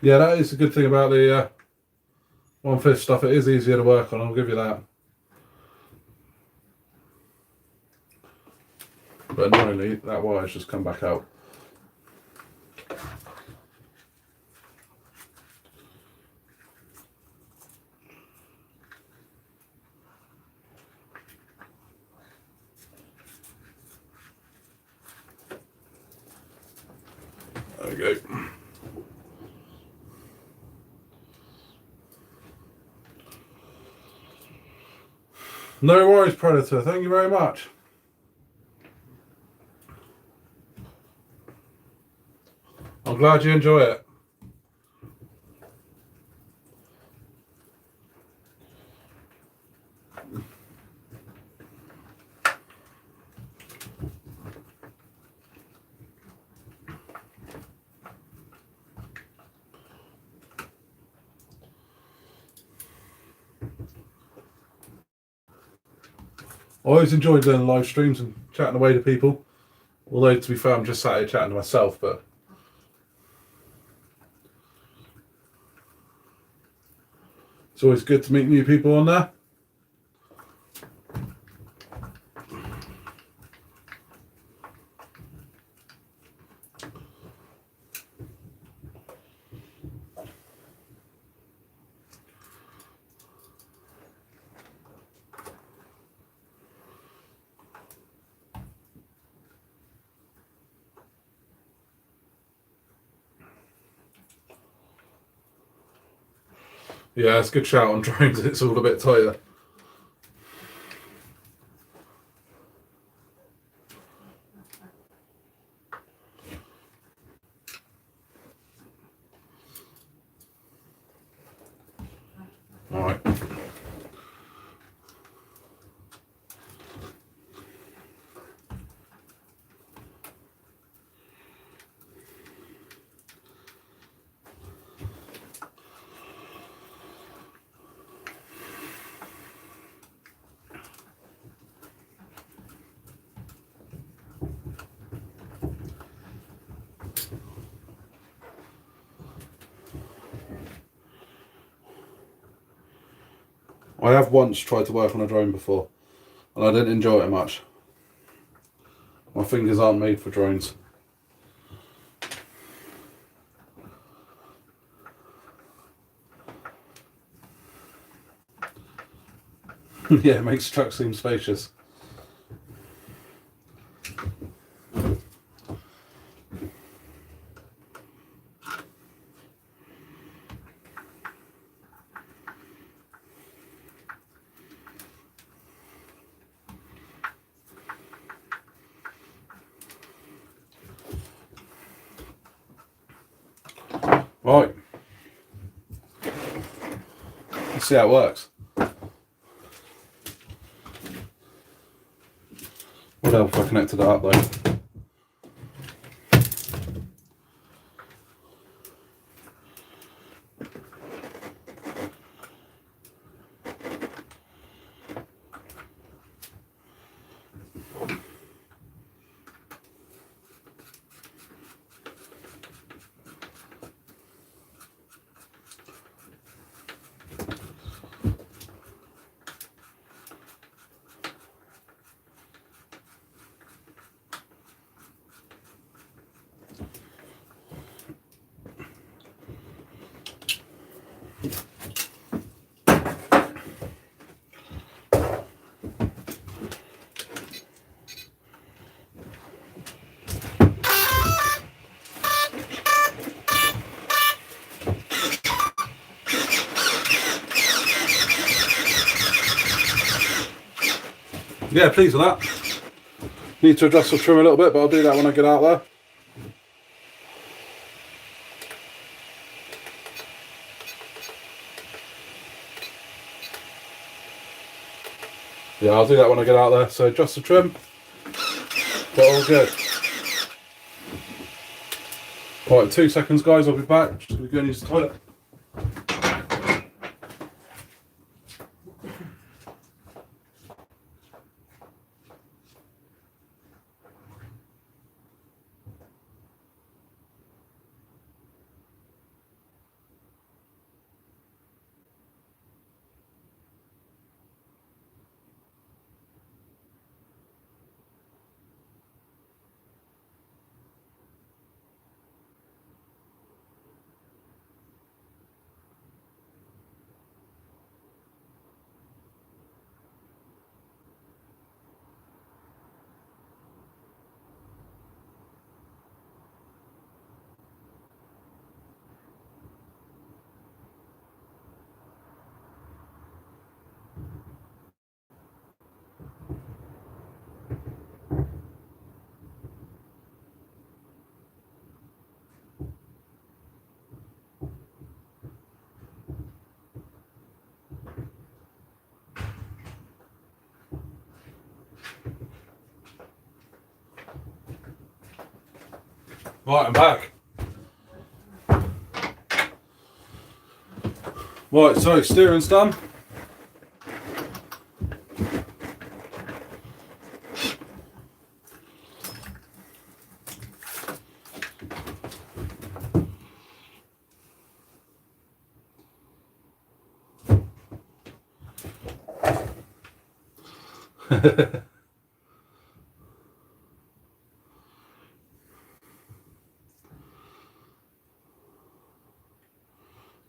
A: Yeah, that is a good thing about the 1/5 stuff. It is easier to work on, I'll give you that. But annoyingly, that wire's just come back out. There we go. No worries, Predator. Thank you very much. I'm glad you enjoy it. I always enjoyed doing live streams and chatting away to people. Although, to be fair, I'm just sat here chatting to myself, but it's always good to meet new people on there. Yeah, it's a good shout on drones. It's all a bit tighter. All right. I have once tried to work on a drone before, and I didn't enjoy it much. My fingers aren't made for drones. Yeah, it makes the truck seem spacious. Right. Let's see how it works. What else if I connected that up though? Yeah, pleased with that. Need to adjust the trim a little bit, but I'll do that when I get out there. Yeah, I'll do that when I get out there. So adjust the trim, but all good. Right, 2 seconds guys, I'll be back. Just gonna go and use the toilet. Right, I'm back. Right, so steering's done.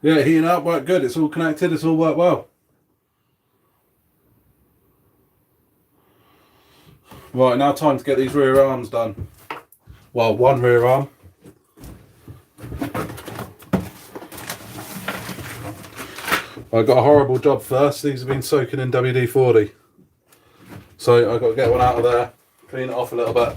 A: Yeah, heating up, worked good. It's all connected, it's all worked well. Right, now time to get these rear arms done. Well, one rear arm. I got a horrible job first. These have been soaking in WD-40. So I've got to get one out of there, clean it off a little bit.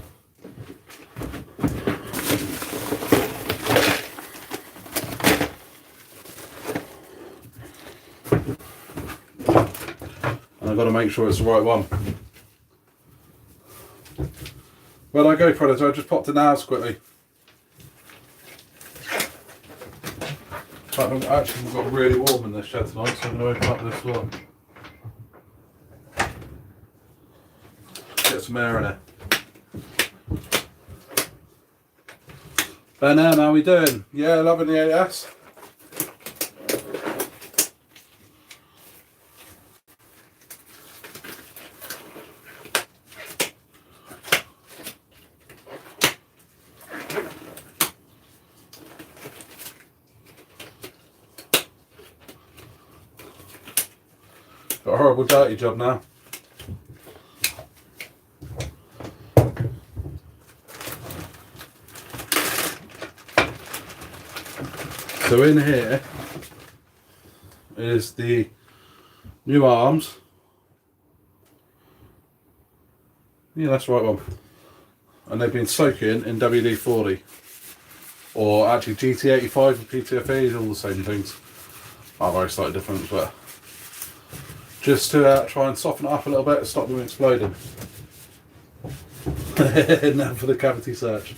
A: And I've got to make sure it's the right one. Where'd I go, Predator? I just popped in the house quickly. Actually, we've got really warm in this shed tonight, so I'm going to open up this door. Get some air in it. Ben M, how we doing? Yeah, loving the AS. Got a horrible dirty job now. So in here is the new arms. Yeah, that's the right one. And they've been soaking in WD-40. Or actually GT85 and PTFE, all the same things. Are very slightly different, but just to try and soften it up a little bit, stop them exploding. Now for the cavity search.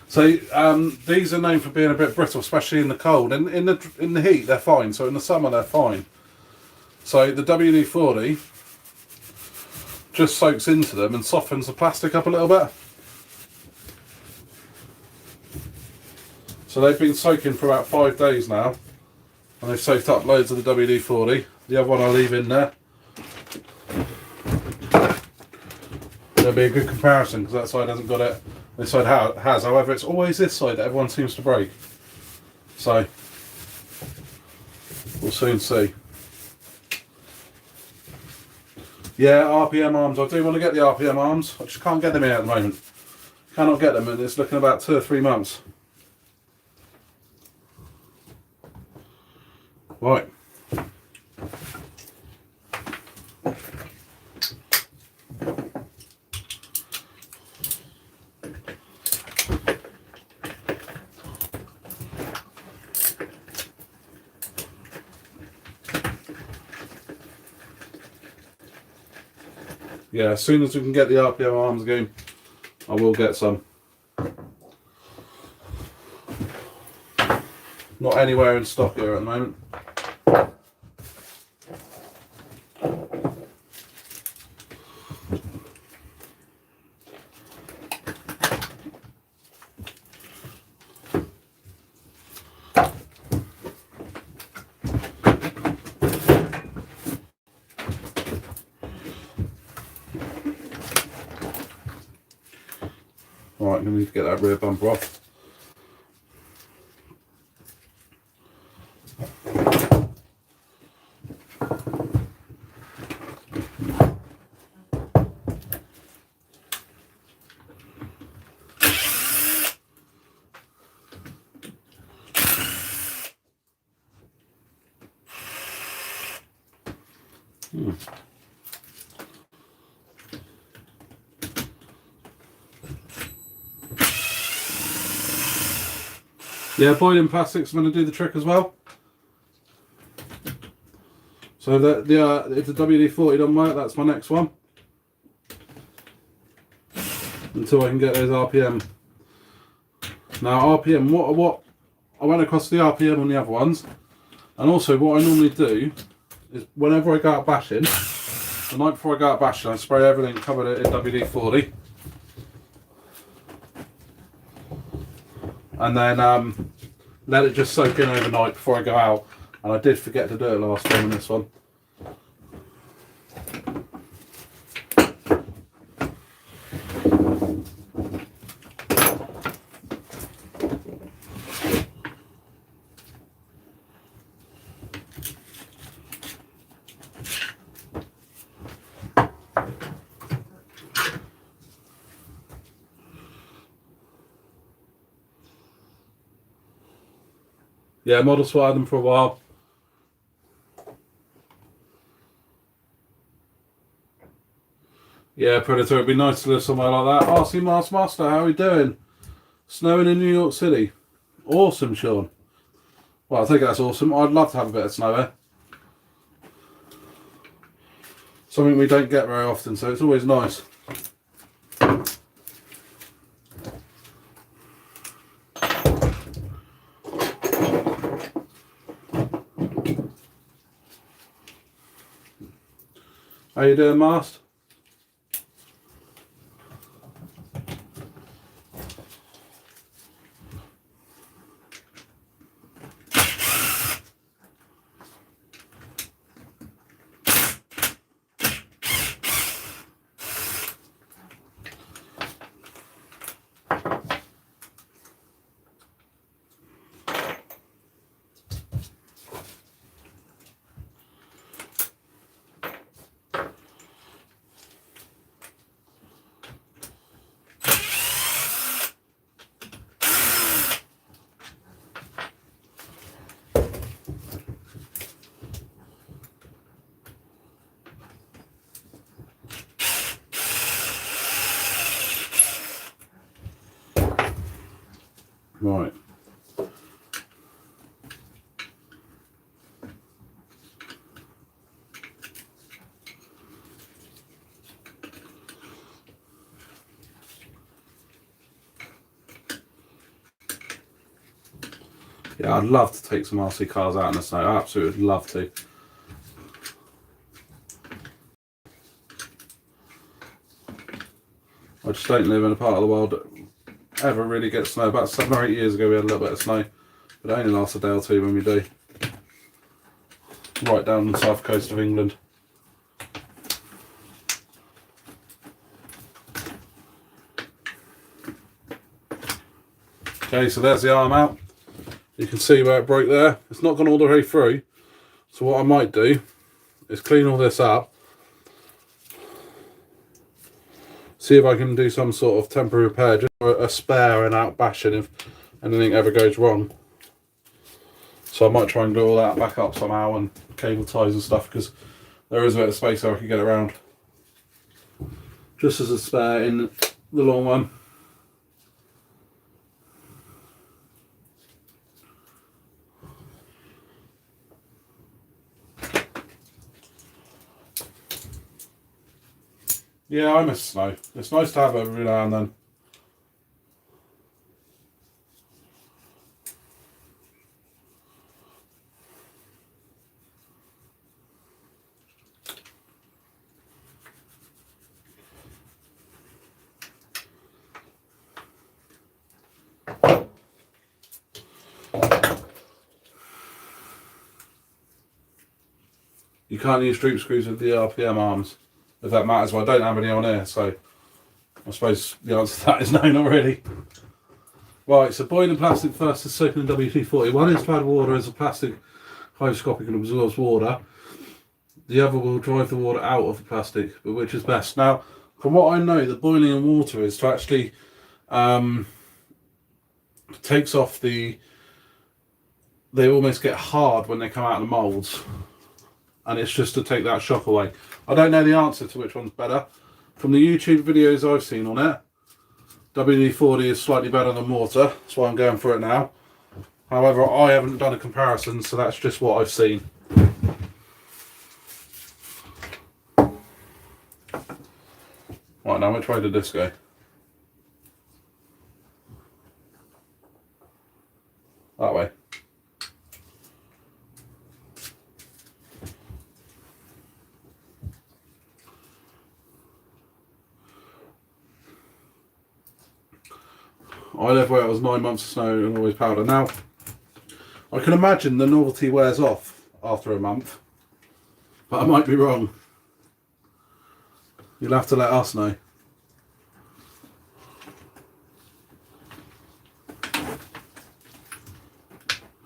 A: So these are known for being a bit brittle, especially in the cold. In the heat, they're fine. So in the summer, they're fine. So the WD-40 just soaks into them and softens the plastic up a little bit. So they've been soaking for about 5 days now, and they've soaked up loads of the WD-40. The other one I'll leave in there. There'll be a good comparison because that side hasn't got it. This side has, however, it's always this side that everyone seems to break. So, we'll soon see. Yeah, RPM arms. I do want to get the RPM arms. I just can't get them here at the moment. Cannot get them, and it's looking about 2 or 3 months. Right. Yeah, as soon as we can get the RPM arms going, I will get some. Not anywhere in stock here at the moment. Right, I'm going to need to get that rear bumper off. Yeah, boiling plastics are going to do the trick as well. So if the WD-40 don't work, that's my next one. Until I can get those RPM. Now RPM, what I went across the RPM on the other ones, and also what I normally do is whenever I go out bashing, the night before I go out bashing, I spray everything covered in WD-40. And then let it just soak in overnight before I go out. And I did forget to do it last time on this one. Yeah, model swatted them for a while. Yeah, Predator, it'd be nice to live somewhere like that. RC Mars Master, how are we doing? Snowing in New York City. Awesome, Sean. Well, I think that's awesome. I'd love to have a bit of snow here. Something we don't get very often, so it's always nice. How you doing, Mast? Right. Yeah, I'd love to take some RC cars out in the snow. I absolutely would love to. I just don't live in a part of the world that ever really gets snow. About 7 or 8 years ago we had a little bit of snow, but it only lasts a day or two when we do. Right down the south coast of England. Okay, so there's the arm out. You can see where it broke there. It's not gone all the way through. So what I might do is clean all this up. See if I can do some sort of temporary repair, just for a spare and out bashing if anything ever goes wrong. So I might try and glue all that back up somehow and cable ties and stuff, because there is a bit of space so I can get it around. Just as a spare in the long one. Yeah, I miss snow. It's nice to have it every now and then. You can't use droop screws with the RPM arms, if that matters. Well, I don't have any on here, so I suppose the answer to that is no, not really. Right, so boiling plastic first is soaking in WD-40. One inside water is a plastic hygroscopic and absorbs water. The other will drive the water out of the plastic, but which is best? Now, from what I know, the boiling in water is to actually takes off the... They almost get hard when they come out of the moulds. And it's just to take that shock away. I don't know the answer to which one's better. From the YouTube videos I've seen on it, WD-40 is slightly better than water. That's why I'm going for it now. However, I haven't done a comparison, so that's just what I've seen. Right, now which way did this go? That way. I live where it was 9 months of snow and always powder. Now, I can imagine the novelty wears off after a month, but I might be wrong. You'll have to let us know.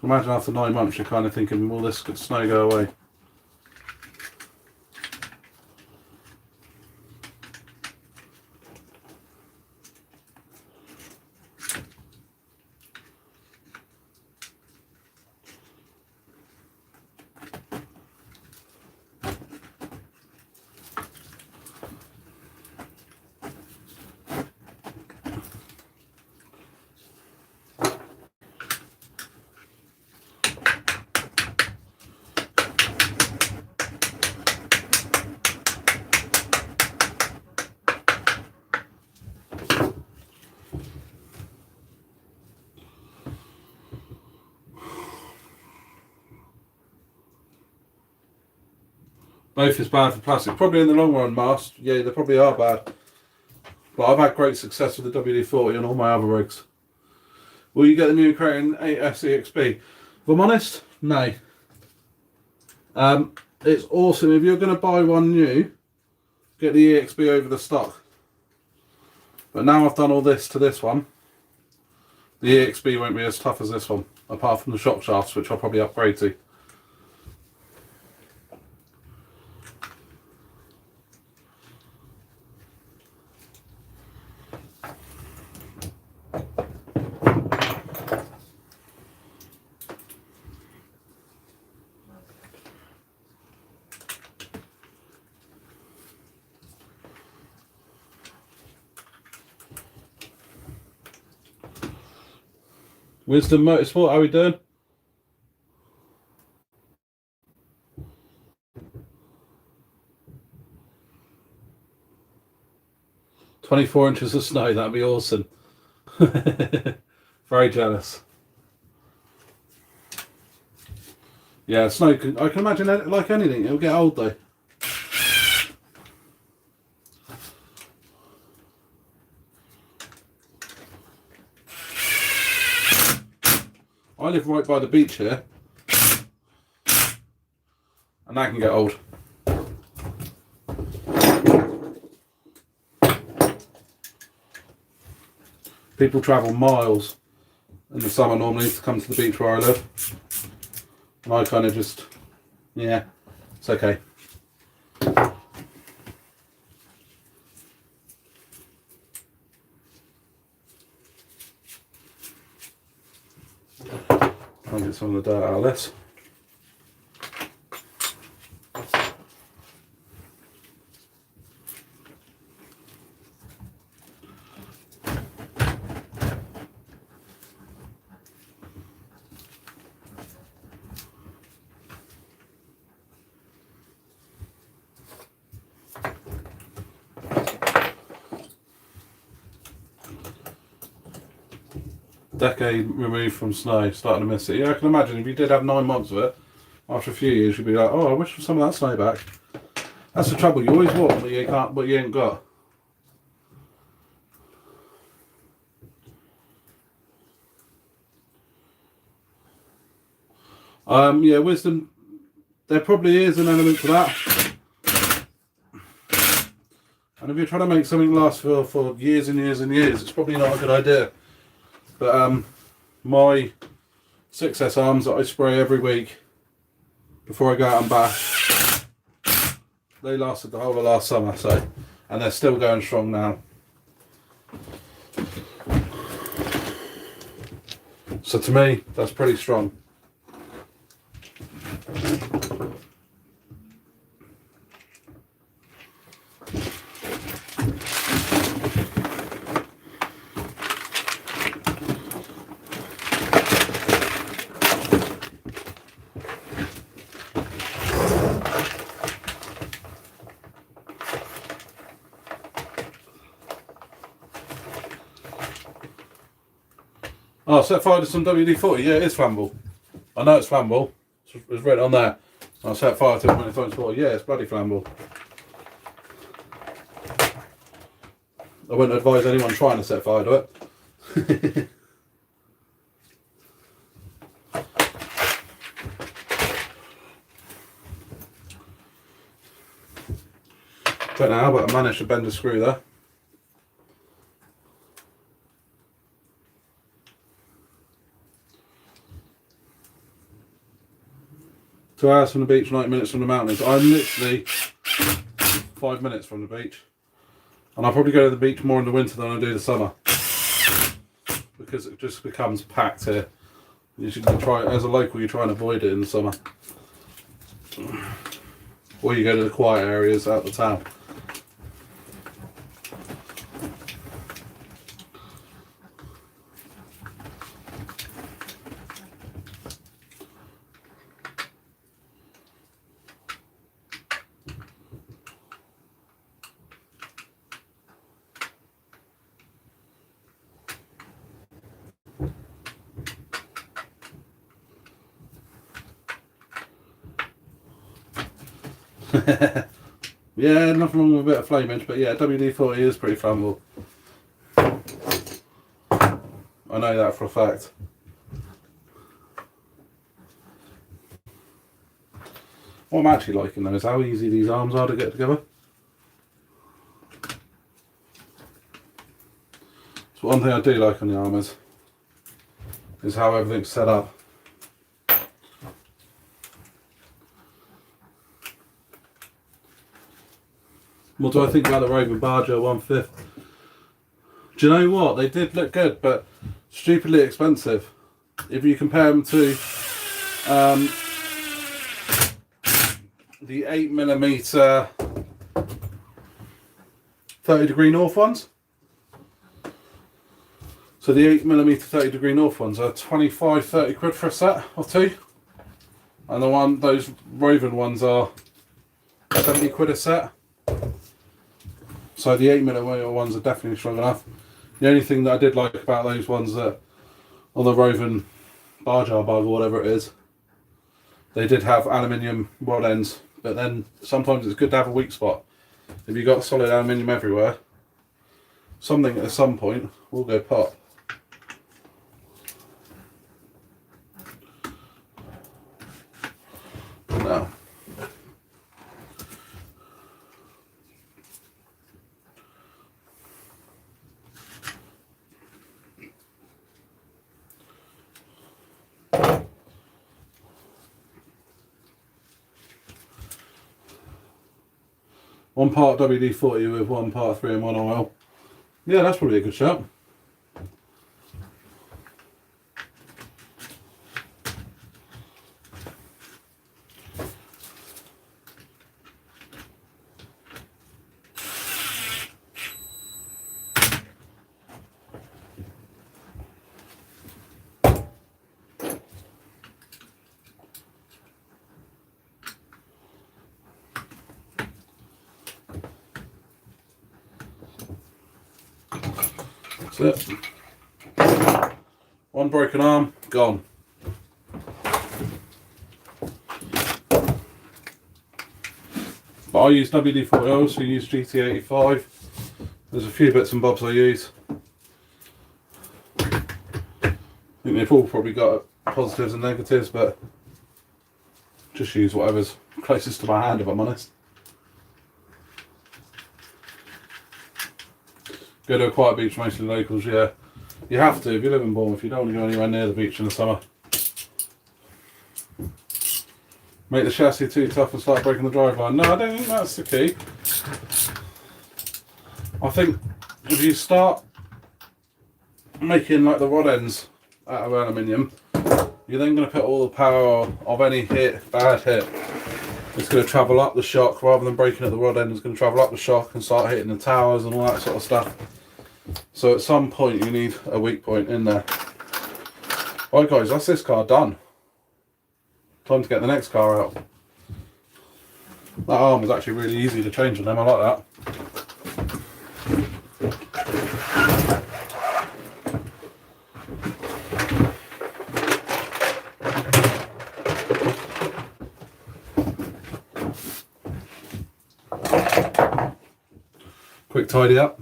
A: Imagine after 9 months you're kind of thinking, will this snow go away? Both is bad for plastic. Probably in the long run, Mast. Yeah, they probably are bad. But I've had great success with the WD-40 on all my other rigs. Will you get the new Kraton 8S EXP? If I'm honest, no. It's awesome. If you're going to buy one new, get the EXP over the stock. But now I've done all this to this one, the EXP won't be as tough as this one, apart from the shock shafts, which I'll probably upgrade to. Wisdom Motorsport, how are we doing? 24 inches of snow, that'd be awesome. Very jealous. Yeah, snow, I can imagine it like anything, it'll get old though. I live right by the beach here, and that can get old. People travel miles in the summer normally to come to the beach where I live. And I kind of just, yeah, it's okay. I'll get some of the dirt out of this. Decade removed from snow, starting to miss it. Yeah, I can imagine if you did have 9 months of it, after a few years you'd be like, oh, I wish for some of that snow back. That's the trouble, you always want what you can't, what you ain't got. Yeah, wisdom, there probably is an element to that. And if you're trying to make something last for years and years and years, it's probably not a good idea. But my 6S arms that I spray every week before I go out and bash, they lasted the whole of last summer, so, and they're still going strong now. So to me, that's pretty strong. Oh, set fire to some WD-40. Yeah, it is flammable. I know it's flammable. It's written on there. I'll set fire to it many times before. Yeah, it's bloody flammable. I wouldn't advise anyone trying to set fire to it. Don't know how, but I managed to bend a screw there. Two hours from the beach, 90 minutes from the mountains. I'm literally 5 minutes from the beach. And I probably go to the beach more in the winter than I do the summer. Because it just becomes packed here. You should try, as a local, you try and avoid it in the summer. Or you go to the quiet areas out the town. Yeah, nothing wrong with a bit of flame edge, but yeah, WD-40 is pretty flammable. I know that for a fact. What I'm actually liking though is how easy these arms are to get together. So one thing I do like on the armours is how everything's set up. What do I think about the Raven Barger 1/5? Do you know what? They did look good, but stupidly expensive. If you compare them to the 8mm 30 degree north ones. So the 8mm 30° north ones are 25-30 quid for a set or two, and those roving ones are 70 quid a set. So the 8mm ones are definitely strong enough. The only thing that I did like about those ones that on the roving bar jar bug or whatever it is, they did have aluminium rod ends, but then sometimes it's good to have a weak spot. If you've got solid aluminium everywhere, something at some point will go pop. Now, one part WD-40 with 1 part 3 and 1 oil. Yeah, that's probably a good shot. That's it. One broken arm, gone. But I use WD-40 oil, so you use GT85. There's a few bits and bobs I use. I think they've all probably got positives and negatives, but just use whatever's closest to my hand, if I'm honest. Go to a quiet beach, mostly locals, yeah. You have to if you live in Bournemouth. You don't want to go anywhere near the beach in the summer. Make the chassis too tough and start breaking the driveline. No, I don't think that's the key. I think if you start making like the rod ends out of aluminium, you're then going to put all the power of any bad hit. It's going to travel up the shock rather than breaking at the rod end. It's going to travel up the shock and start hitting the towers and all that sort of stuff. So at some point you need a weak point in there. Right guys, that's this car done. Time to get the next car out. That arm was actually really easy to change on them, I like that. Quick tidy up.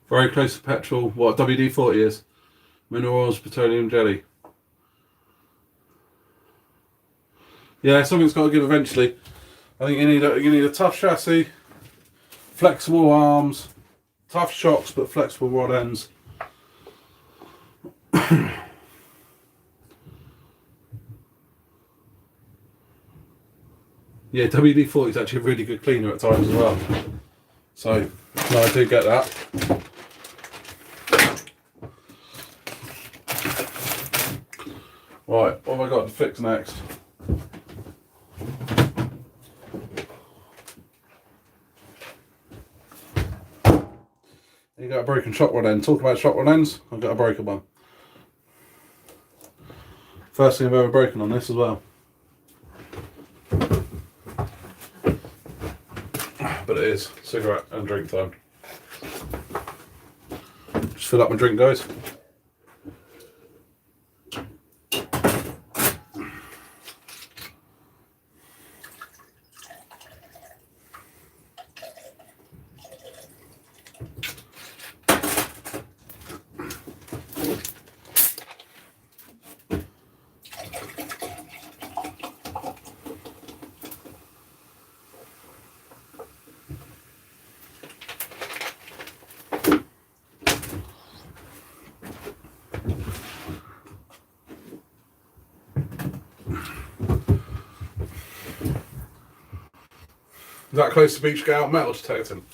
A: Very close to petrol. What WD-40 is? Mineral oils, petroleum jelly. Yeah, something's got to give eventually. I think you need a tough chassis, flexible arms, tough shocks but flexible rod ends. Yeah, WD-40 is actually a really good cleaner at times as well. So, no, I do get that. Right, what have I got to fix next? You got a broken shock rod end. Talk about shock rod ends, I've got a broken one. First thing I've ever broken on this as well. But it is cigarette and drink time. Just fill up my drink, guys. That close to beach, get out metal detecting.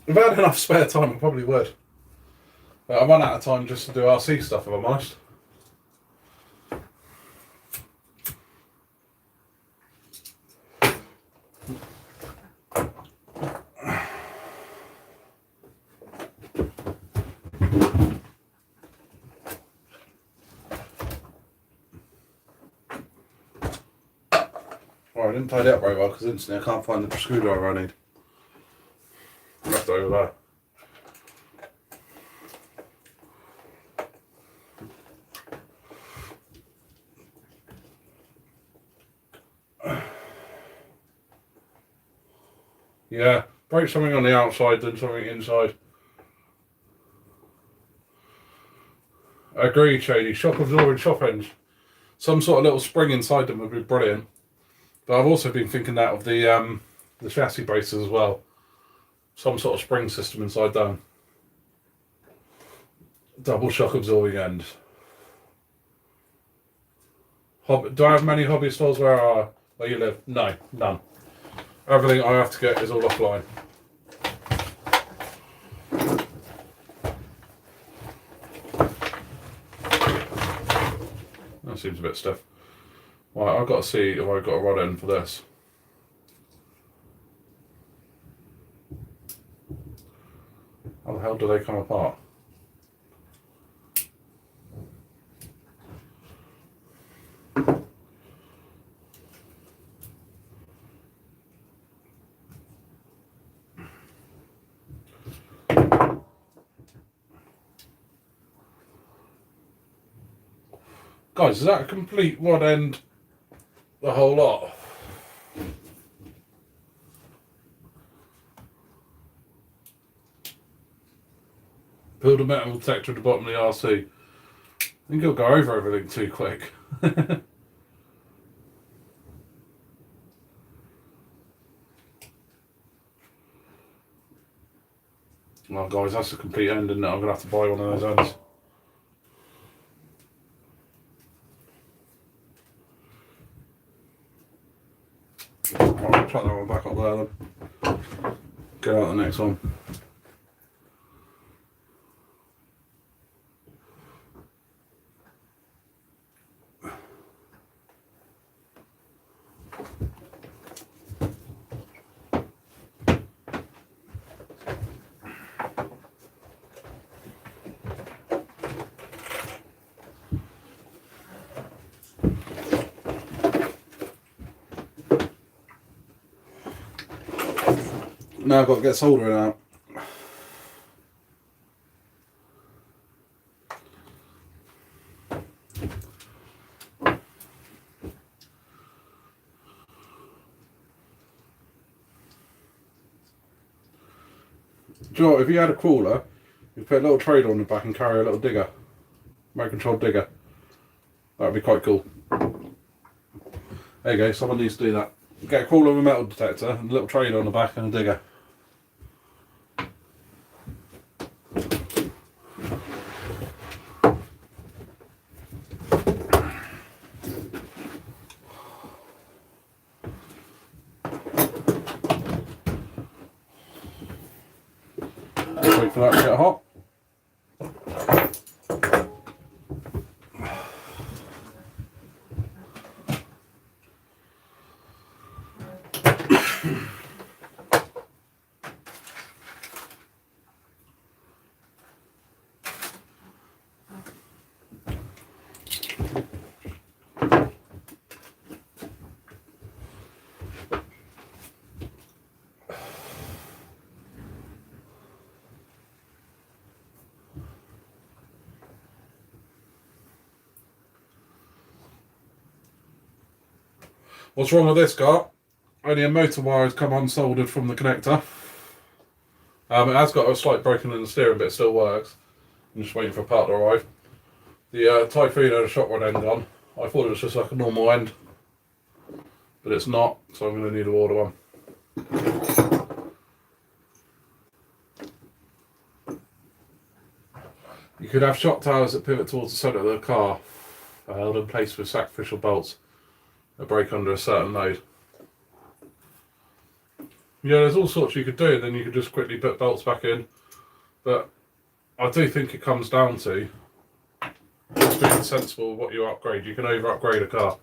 A: If I had enough spare time, I probably would. But I run out of time just to do RC stuff, if I'm honest. I didn't tidy up very well because instantly I can't find the screwdriver I need. Left it over there. Yeah, break something on the outside, then something inside. Agreed, Shady. Shock absorbing shop ends. Some sort of little spring inside them would be brilliant. But I've also been thinking that of the chassis braces as well. Some sort of spring system inside them. Double shock absorbing end. Do I have many hobby stores where you live? No, none. Everything I have to get is all offline. That seems a bit stiff. Right, I've got to see if I've got a rod end for this. How the hell do they come apart? Guys, is that a complete rod end? The whole lot? Build a metal detector at the bottom of the RC. I think it'll go over everything too quick. Well, guys, that's a complete end, isn't it? I'm going to have to buy one of those ends. I'll chuck that one back up there then. Get out the next one. Now I've got to get soldering out. Do you know what, if you had a crawler, you'd put a little trailer on the back and carry a little digger. Remote controlled digger. That would be quite cool. There you go, someone needs to do that. Get a crawler with a metal detector and a little trailer on the back and a digger. Wait for that to get hot. What's wrong with this car? Only a motor wire has come unsoldered from the connector. It has got a slight broken in the steering, but it still works. I'm just waiting for a part to arrive. The Typhoon had a shot rod end on. I thought it was just like a normal end, but it's not, so I'm going to need to order one. You could have shock towers that pivot towards the centre of the car, held in place with sacrificial bolts that break under a certain load. Yeah, there's all sorts you could do, then you could just quickly put bolts back in. But I do think it comes down to just being sensible with what you upgrade. You can over upgrade a car.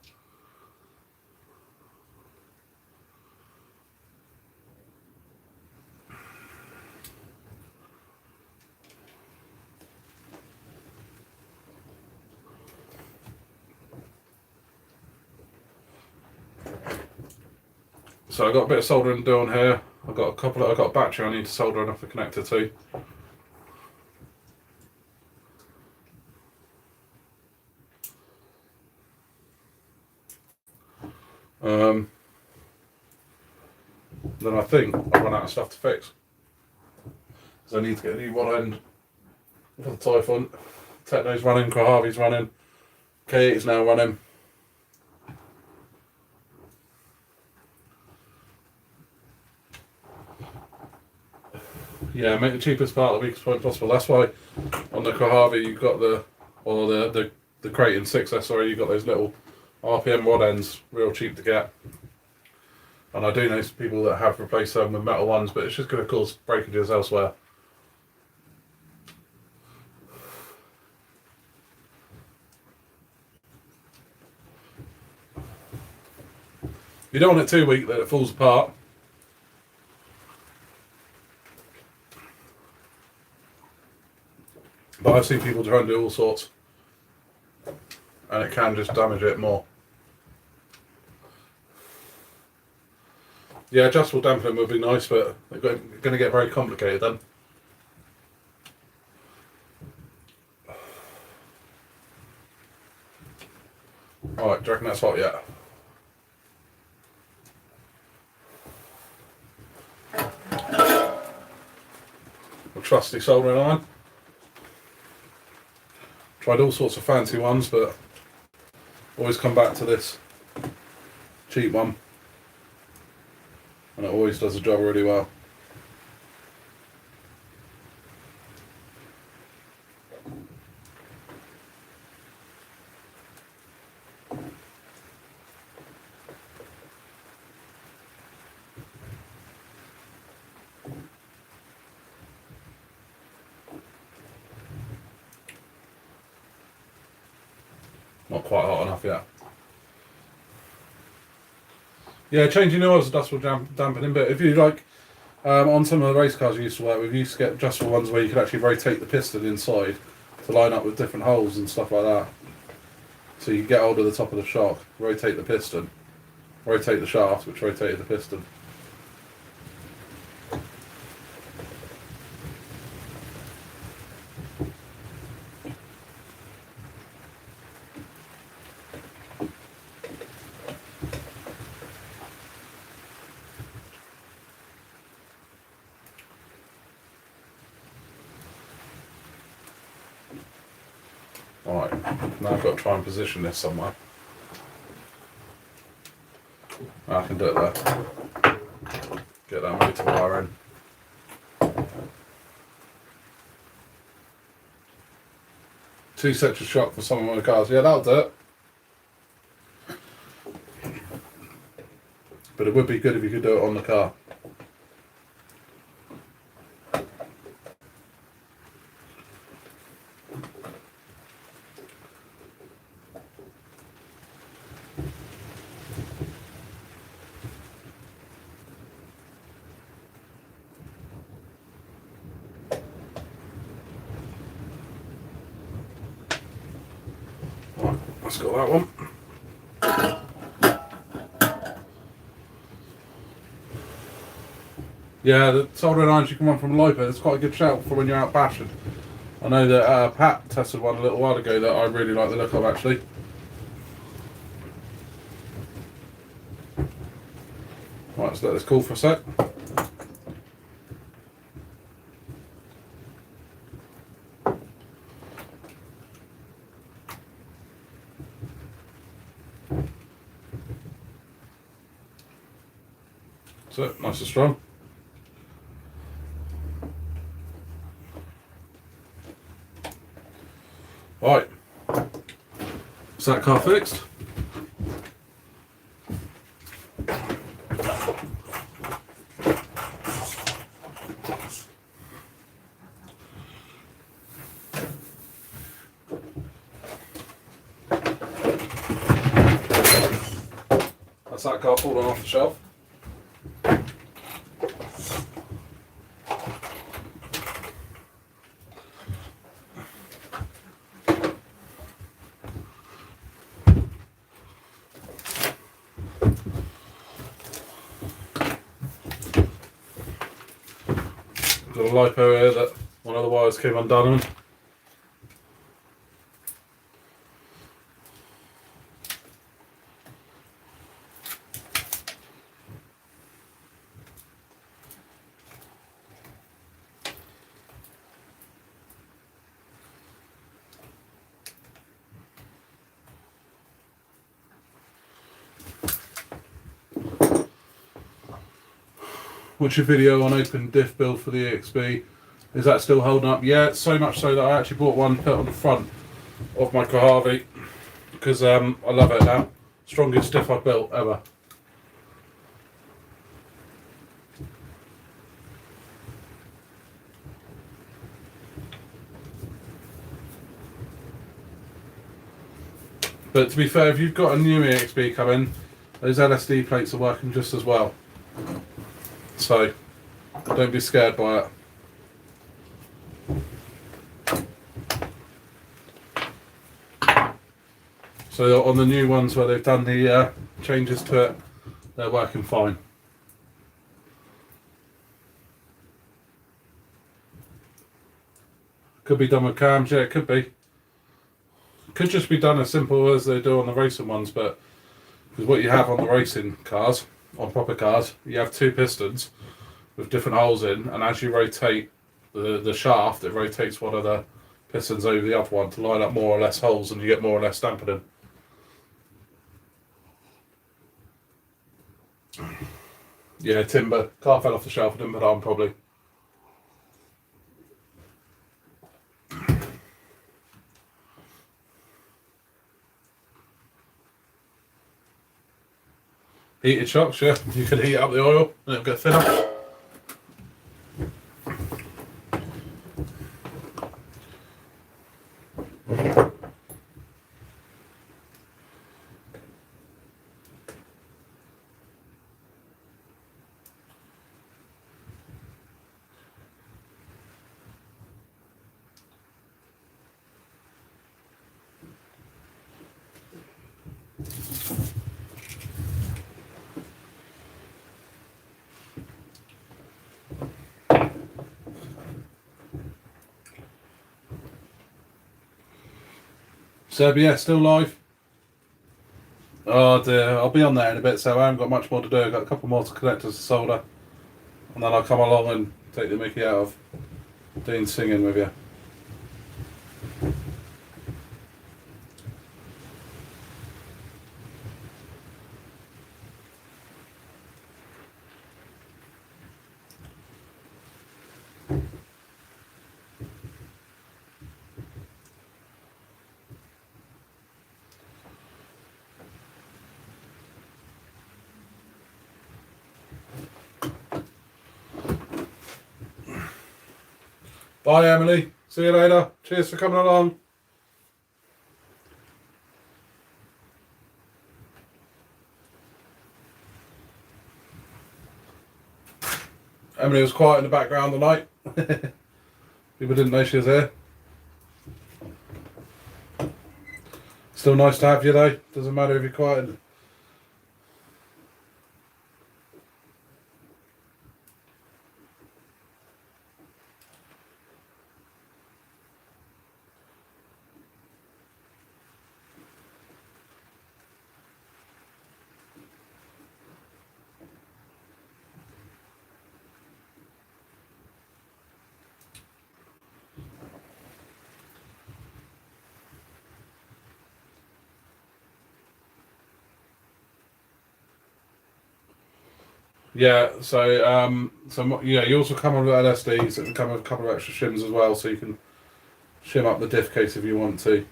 A: So I've got a bit of soldering to do on here. I've got a battery I need to solder enough the connector to. Then I think I've run out of stuff to fix. So I need to get a new one end for the Typhon. Techno's running, Kohavi's running, K8 is now running. Yeah, make the cheapest part the weakest point possible. That's why on the Kohavi you've got the Kraton 6S, sorry, you've got those little RPM rod ends, real cheap to get. And I do know some people that have replaced them with metal ones, but it's just going to cause breakages elsewhere. You don't want it too weak that it falls apart. But I've seen people try and do all sorts, and it can just damage it more. Yeah, adjustable dampening would be nice, but they're going to get very complicated then. Alright, do you reckon that's hot yet? A trusty soldering iron. Tried all sorts of fancy ones, but always come back to this cheap one. And it always does the job really well. Not quite hot enough yet. Yeah, changing the oils is adjustable dampening, but if you like, on some of the race cars I used to work with, you used to get adjustable ones where you could actually rotate the piston inside to line up with different holes and stuff like that. So you get hold of the top of the shock, rotate the piston, rotate the shaft, which rotated the piston. Alright, now I've got to try and position this somewhere. I can do it there. Get that motor wire in. 2 sets of shock for some of my cars. Yeah, that'll do it. But it would be good if you could do it on the car. Let's go that one. Yeah, the soldering irons you can run from Lipo, it's quite a good shout for when you're out bashing. I know that Pat tested one a little while ago that I really like the look of actually. Right, let's let this cool for a sec. So, nice and strong. Right, is that car fixed? That's that car falling off the shelf. Got a lipo here that one of the wires came undone on. What's your video on open diff build for the EXB? Is that still holding up? Yeah, so much so that I actually bought one put on the front of my Kohavi because I love it now. Strongest diff I've built ever. But to be fair, if you've got a new EXB coming, those LSD plates are working just as well. So don't be scared by it. So on the new ones where they've done the changes to it, they're working fine. Could be done with cams, yeah, it could be. Could just be done as simple as they do on the racing ones, but because what you have on the racing cars, on proper cars, you have two pistons with different holes in, and as you rotate the shaft, it rotates one of the pistons over the other one to line up more or less holes, and you get more or less dampening. Yeah, timber. Car fell off the shelf, I didn't put it on probably. Heated shocks, yeah. You can heat up the oil and it'll get thinner. Servo, yeah, still live. Oh dear, I'll be on there in a bit, so I haven't got much more to do. I've got a couple more connectors to solder, and then I'll come along and take the mickey out of Dean singing with you. Bye, Emily. See you later. Cheers for coming along. Emily was quiet in the background tonight. People didn't know she was here. Still nice to have you though. Doesn't matter if you're quiet. Yeah, so yeah, you also come with LSDs and come with a couple of extra shims as well, so you can shim up the diff case if you want to.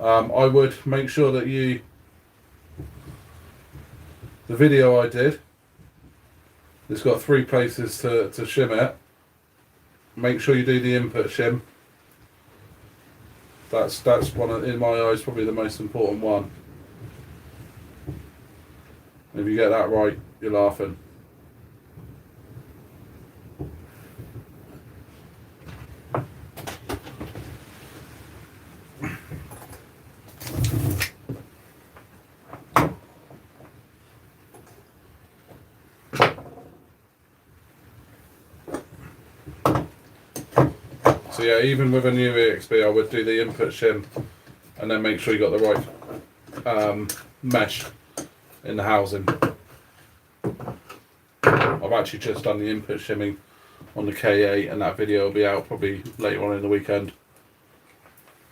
A: I would make sure that the video I did, it's got 3 places to shim it. Make sure you do the input shim. That's one of, in my eyes, probably the most important one. If you get that right, you're laughing. So yeah, even with a new EXP, I would do the input shim and then make sure you got the right mesh in the housing. I've actually just done the input shimming on the K8, and that video will be out probably later on in the weekend,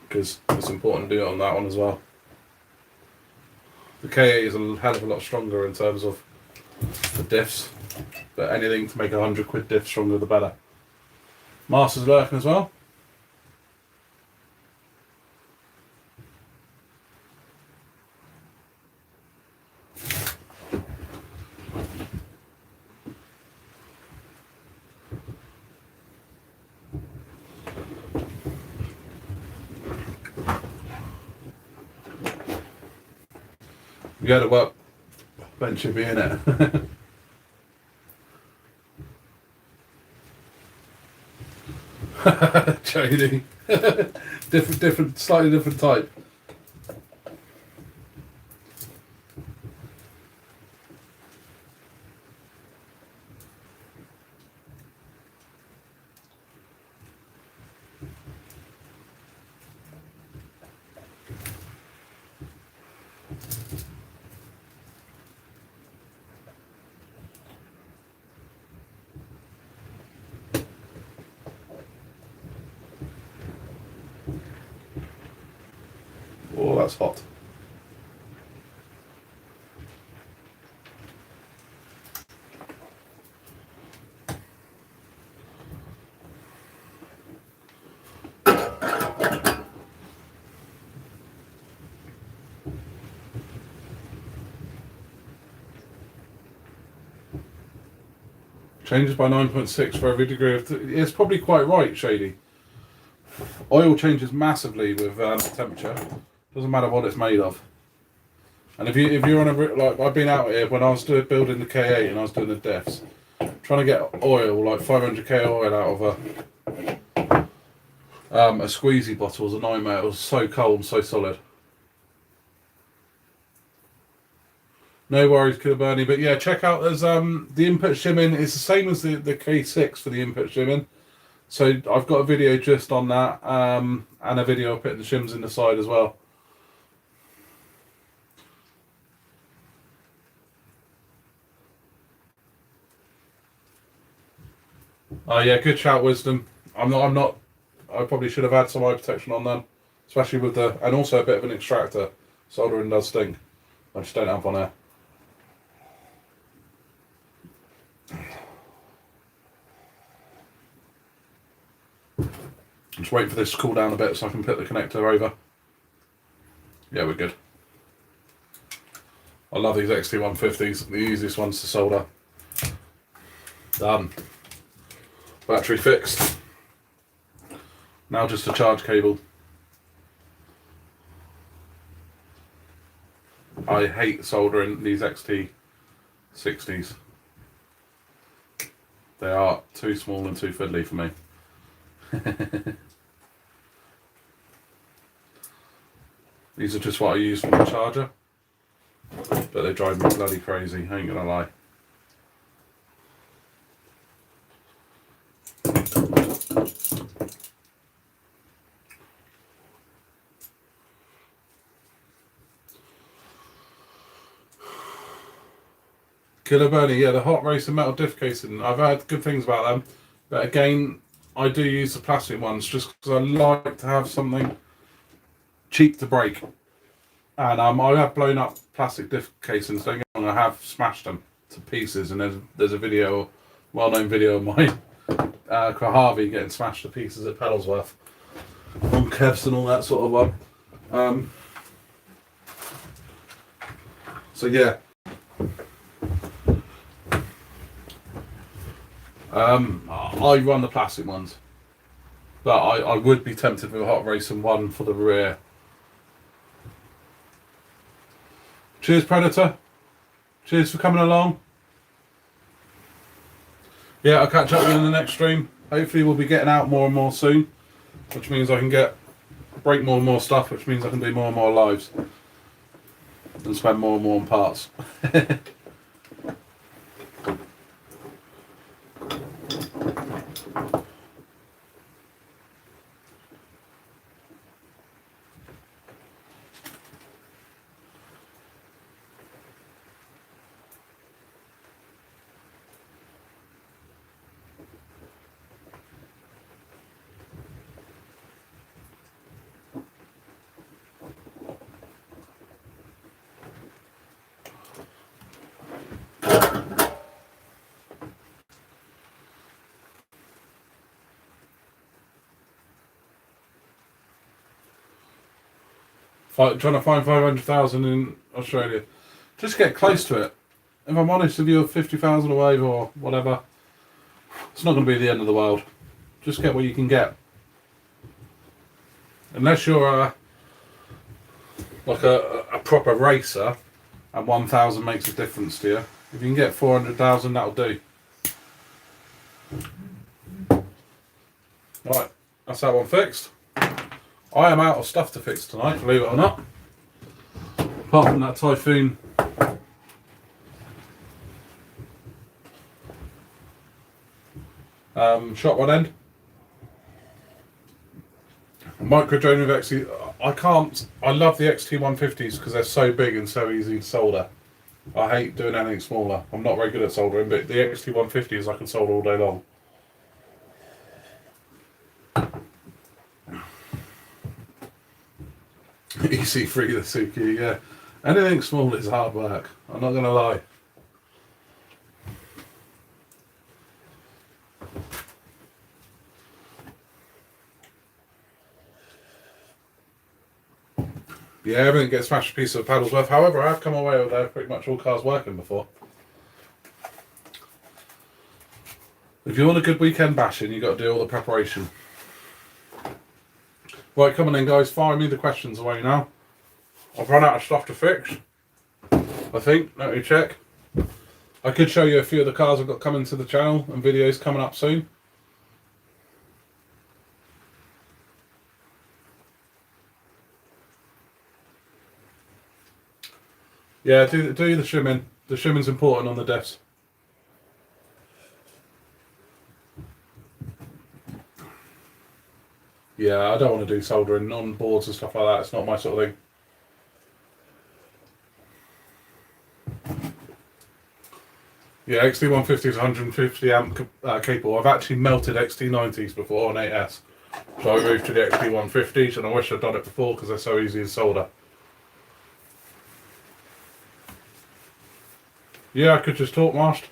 A: because it's important to do it on that one as well. The K8 is a hell of a lot stronger in terms of the diffs, but anything to make a £100 diff stronger the better. Master's lurking as well. You had a work bench should be in it. Jodie. different, slightly different type. Oh, that's hot. Changes by 9.6 for every degree of... It's probably quite right, Shady. Oil changes massively with temperature. Doesn't matter what it's made of. And if you're on a... Like, I've been out here when I was building the K8 and I was doing the diffs. Trying to get oil, like 500k oil out of a squeezy bottle was a nightmare. It was so cold and so solid. No worries, Killer Bernie. But yeah, check out, there's the input shimming. It's the same as the K6 for the input shimming. So I've got a video just on that, and a video of putting the shims in the side as well. Oh yeah, good shout, Wisdom. I'm not. I probably should have had some eye protection on them, especially with the, and also a bit of an extractor. Soldering does sting. I just don't have one there. Just wait for this to cool down a bit so I can put the connector over. Yeah, we're good. I love these XT150s, the easiest ones to solder. Done. Battery fixed. Now just a charge cable. I hate soldering these XT60s. They are too small and too fiddly for me. These are just what I use for my charger, but they drive me bloody crazy, I ain't gonna lie. Killer Bernie, yeah, the Hot Racer metal diff casing, I've heard good things about them, but again, I do use the plastic ones just because I like to have something cheap to break. And I have blown up plastic diff casings, don't get me wrong, I have smashed them to pieces, and there's a video, well-known video of mine, Harvey getting smashed to pieces at Pedalsworth on Kevs and all that sort of one. So yeah. I run the plastic ones, but I would be tempted with a Hot Racing one for the rear. Cheers, Predator. Cheers for coming along. Yeah, I'll catch up with you in the next stream. Hopefully we'll be getting out more and more soon, which means I can break more and more stuff, which means I can do more and more lives and spend more and more on parts. 'Trying to find 500,000 in Australia. Just get close to it. If I'm honest, if you're 50,000 away or whatever, it's not going to be the end of the world. Just get what you can get. Unless you're like a proper racer and 1,000 makes a difference to you. If you can get 400,000, that'll do. Right, that's that one fixed. I am out of stuff to fix tonight, believe it or not. Apart from that Typhoon. Shot one end. Micro drone with XT. I love the XT150s because they're so big and so easy to solder. I hate doing anything smaller. I'm not very good at soldering, but the XT150s I can solder all day long. EC3 the Suki, yeah. Anything small is hard work. I'm not going to lie. Yeah, everything gets smashed a piece of paddles worth. However, I have come away with pretty much all cars working before. If you want a good weekend bashing, you've got to do all the preparation. Right, come on in guys, fire me the questions away now. I've run out of stuff to fix, I think. Let me check. I could show you a few of the cars I've got coming to the channel and videos coming up soon. Yeah, do the shimming. The shimming's important on the diffs. Yeah, I don't want to do soldering on boards and stuff like that. It's not my sort of thing. Yeah, XT150 is 150 amp capable. I've actually melted XT90s before on 8S. So I moved to the XT150s and I wish I'd done it before because they're so easy to solder. Yeah, I could just talk, Master.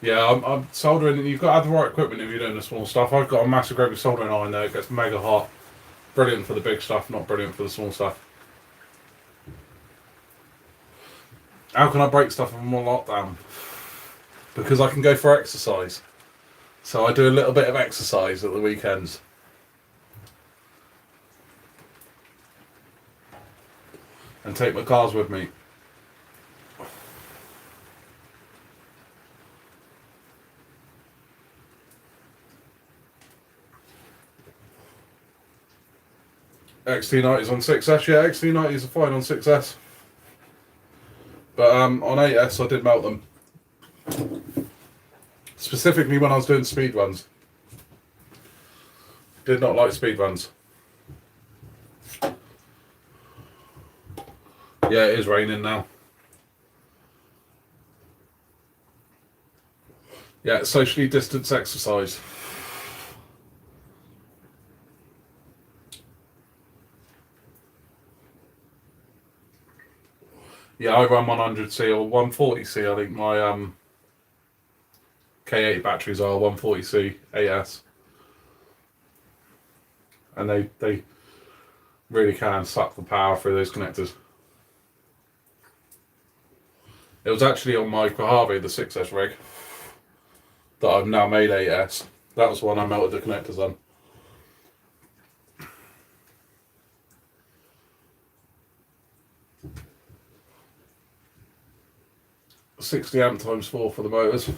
A: Yeah, I'm soldering. You've got to have the right equipment if you're doing the small stuff. I've got a massive great big soldering iron there. It gets mega hot. Brilliant for the big stuff, not brilliant for the small stuff. How can I break stuff if I'm on lockdown? Because I can go for exercise. So I do a little bit of exercise at the weekends. And take my cars with me. XT90s on 6S, yeah, XT90s are fine on 6S. But on 8S I did melt them. Specifically when I was doing speed runs. Did not like speed runs. Yeah, it is raining now. Yeah, socially distanced exercise. Yeah, I run 100C or 140C. I think my K80 batteries are 140C AS, and they really can suck the power through those connectors. It was actually on my Kohavi, the 6S rig. that I've now made 8S. That was the one I melted the connectors on. £60 times 4 for the motors.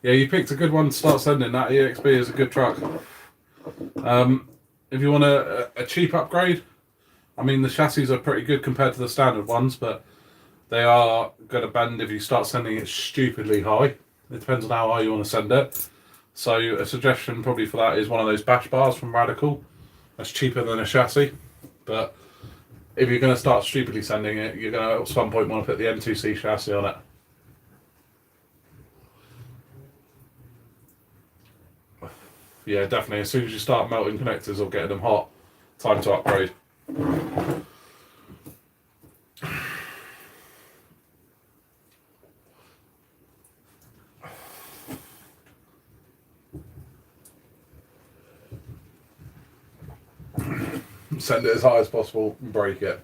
A: Yeah, you picked a good one to start sending. That EXB is a good truck. If you want a cheap upgrade, I mean, the chassis are pretty good compared to the standard ones, but they are going to bend if you start sending it stupidly high. It depends on how high you want to send it. So a suggestion probably for that is one of those bash bars from Radical. That's cheaper than a chassis. But if you're going to start stupidly sending it, you're going to at some point want to put the M2C chassis on it. Yeah, definitely. As soon as you start melting connectors or getting them hot, time to upgrade. Send it as high as possible and break it.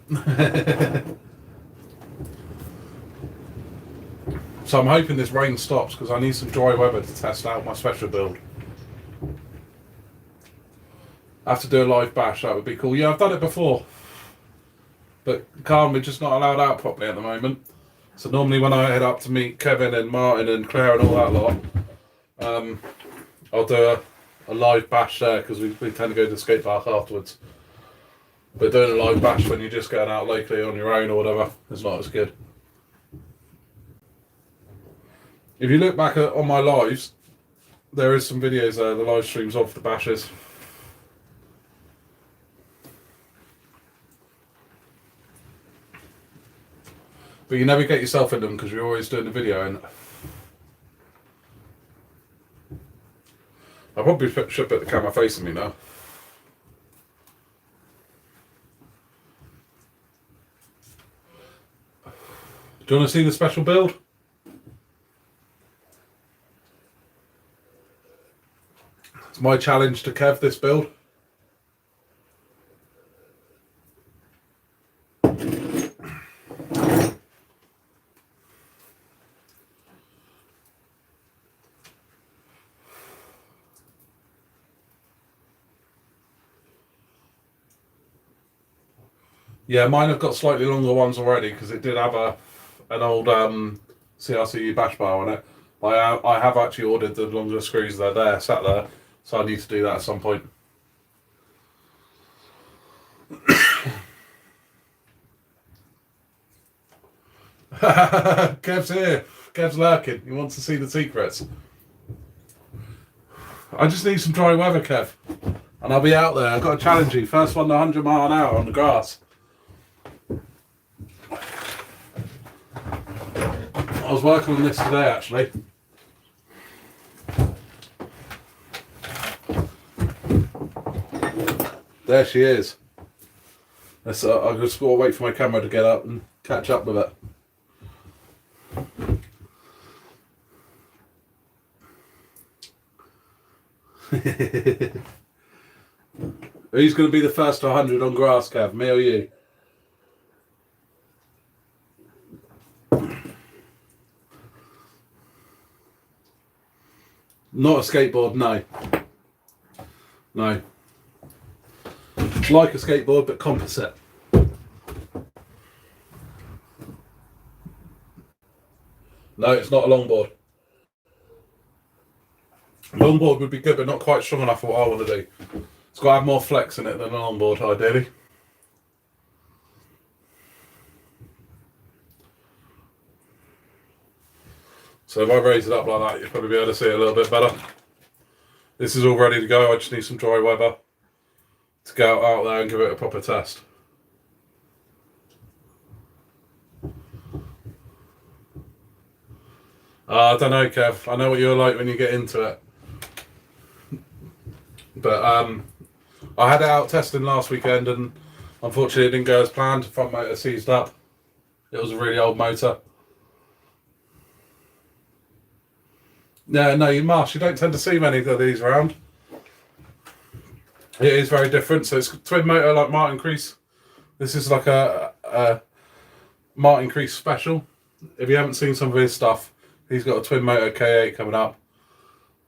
A: So I'm hoping this rain stops because I need some dry weather to test out my special build. I have to do a live bash, that would be cool. Yeah, I've done it before, but Calm, we're just not allowed out properly at the moment. So normally when I head up to meet Kevin and Martin and Claire and all that lot, I'll do a live bash there because we tend to go to the skate park afterwards. But doing a live bash when you're just going out locally on your own or whatever is not as good. If you look back on my lives, there is some videos there, the live streams of the bashes. But you never get yourself in them because you're always doing the video. And I probably should put the camera facing me now. Do you want to see the special build? It's my challenge to Kev, this build. Yeah, mine have got slightly longer ones already because it did have an old CRC bash bar on it. I have actually ordered the longer screws. They're there, sat there, so I need to do that at some point. Kev's here. Kev's lurking. He wants to see the secrets. I just need some dry weather, Kev, and I'll be out there. I've got to challenge you. First one to 100 mile an hour on the grass. I was working on this today, actually. There she is. I've just got to wait for my camera to get up and catch up with it. Who's going to be the first to 100 on grass, Kev? Me or you? Not a skateboard, no. No. It's like a skateboard, but composite. No, it's not a longboard. Longboard would be good, but not quite strong enough for what I want to do. It's got to have more flex in it than a longboard, ideally. So if I raise it up like that, you'll probably be able to see it a little bit better. This is all ready to go. I just need some dry weather to go out there and give it a proper test. I don't know, Kev. I know what you're like when you get into it. But I had it out testing last weekend and unfortunately it didn't go as planned. The front motor seized up. It was a really old motor. No, you must. You don't tend to see many of these around. It is very different. So it's twin motor like Martin Crease This is like a Martin Crease special. If you haven't seen some of his stuff, he's got a twin motor K8 coming up.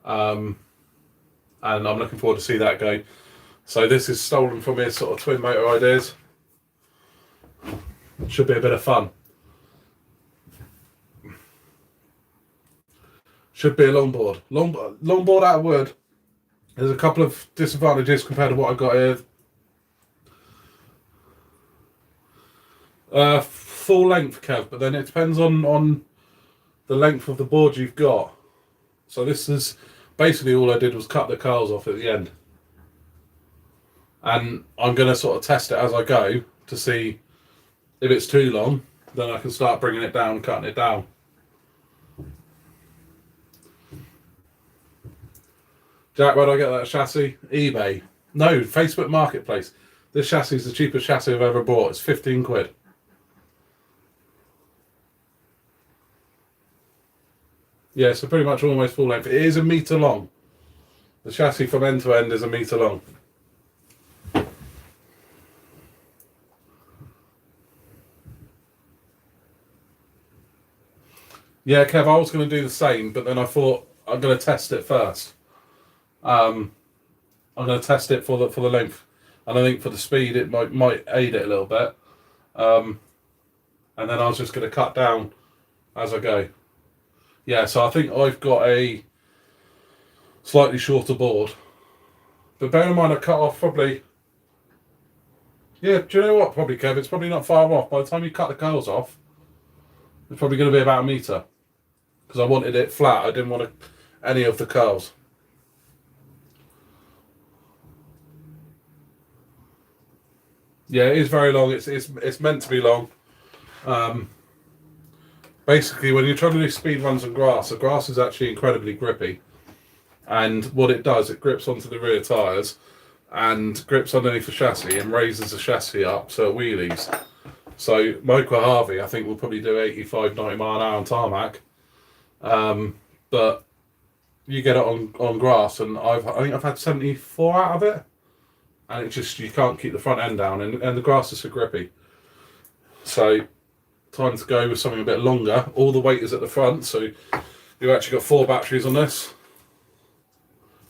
A: And I'm looking forward to see that go. So this is stolen from his sort of twin motor ideas. Should be a bit of fun. Should be a longboard. Longboard out of wood. There's a couple of disadvantages compared to what I got here. Full length, Kev, but then it depends on the length of the board you've got. So this is basically all I did was cut the cars off at the end. And I'm going to sort of test it as I go to see if it's too long, then I can start bringing it down, cutting it down. Jack, where do I get that chassis? eBay. No, Facebook Marketplace. This chassis is the cheapest chassis I've ever bought. It's 15 quid. Yeah, so pretty much almost full length. It is a metre long. The chassis from end to end is a metre long. Yeah, Kev, I was going to do the same, but then I thought I'm going to test it first. I'm going to test it for the length, and I think for the speed it might aid it a little bit. And then I was just going to cut down as I go. Yeah, so I think I've got a slightly shorter board, but bear in mind I cut off probably. Yeah, do you know what? Probably, Kev, it's probably not far off. By the time you cut the cars off, it's probably going to be about a metre. Because I wanted it flat. I didn't want any of the curls. Yeah, it is very long. It's meant to be long. Basically, when you're trying to do speed runs on grass, the grass is actually incredibly grippy. And what it does, it grips onto the rear tyres and grips underneath the chassis and raises the chassis up so it wheelies. So my Harvey, I think, will probably do 85, 90 mile an hour on tarmac. But you get it on grass, and I think I've had 74 out of it. And it just, you can't keep the front end down, and the grass is so grippy. So time to go with something a bit longer. All the weight is at the front, so you've actually got 4 batteries on this.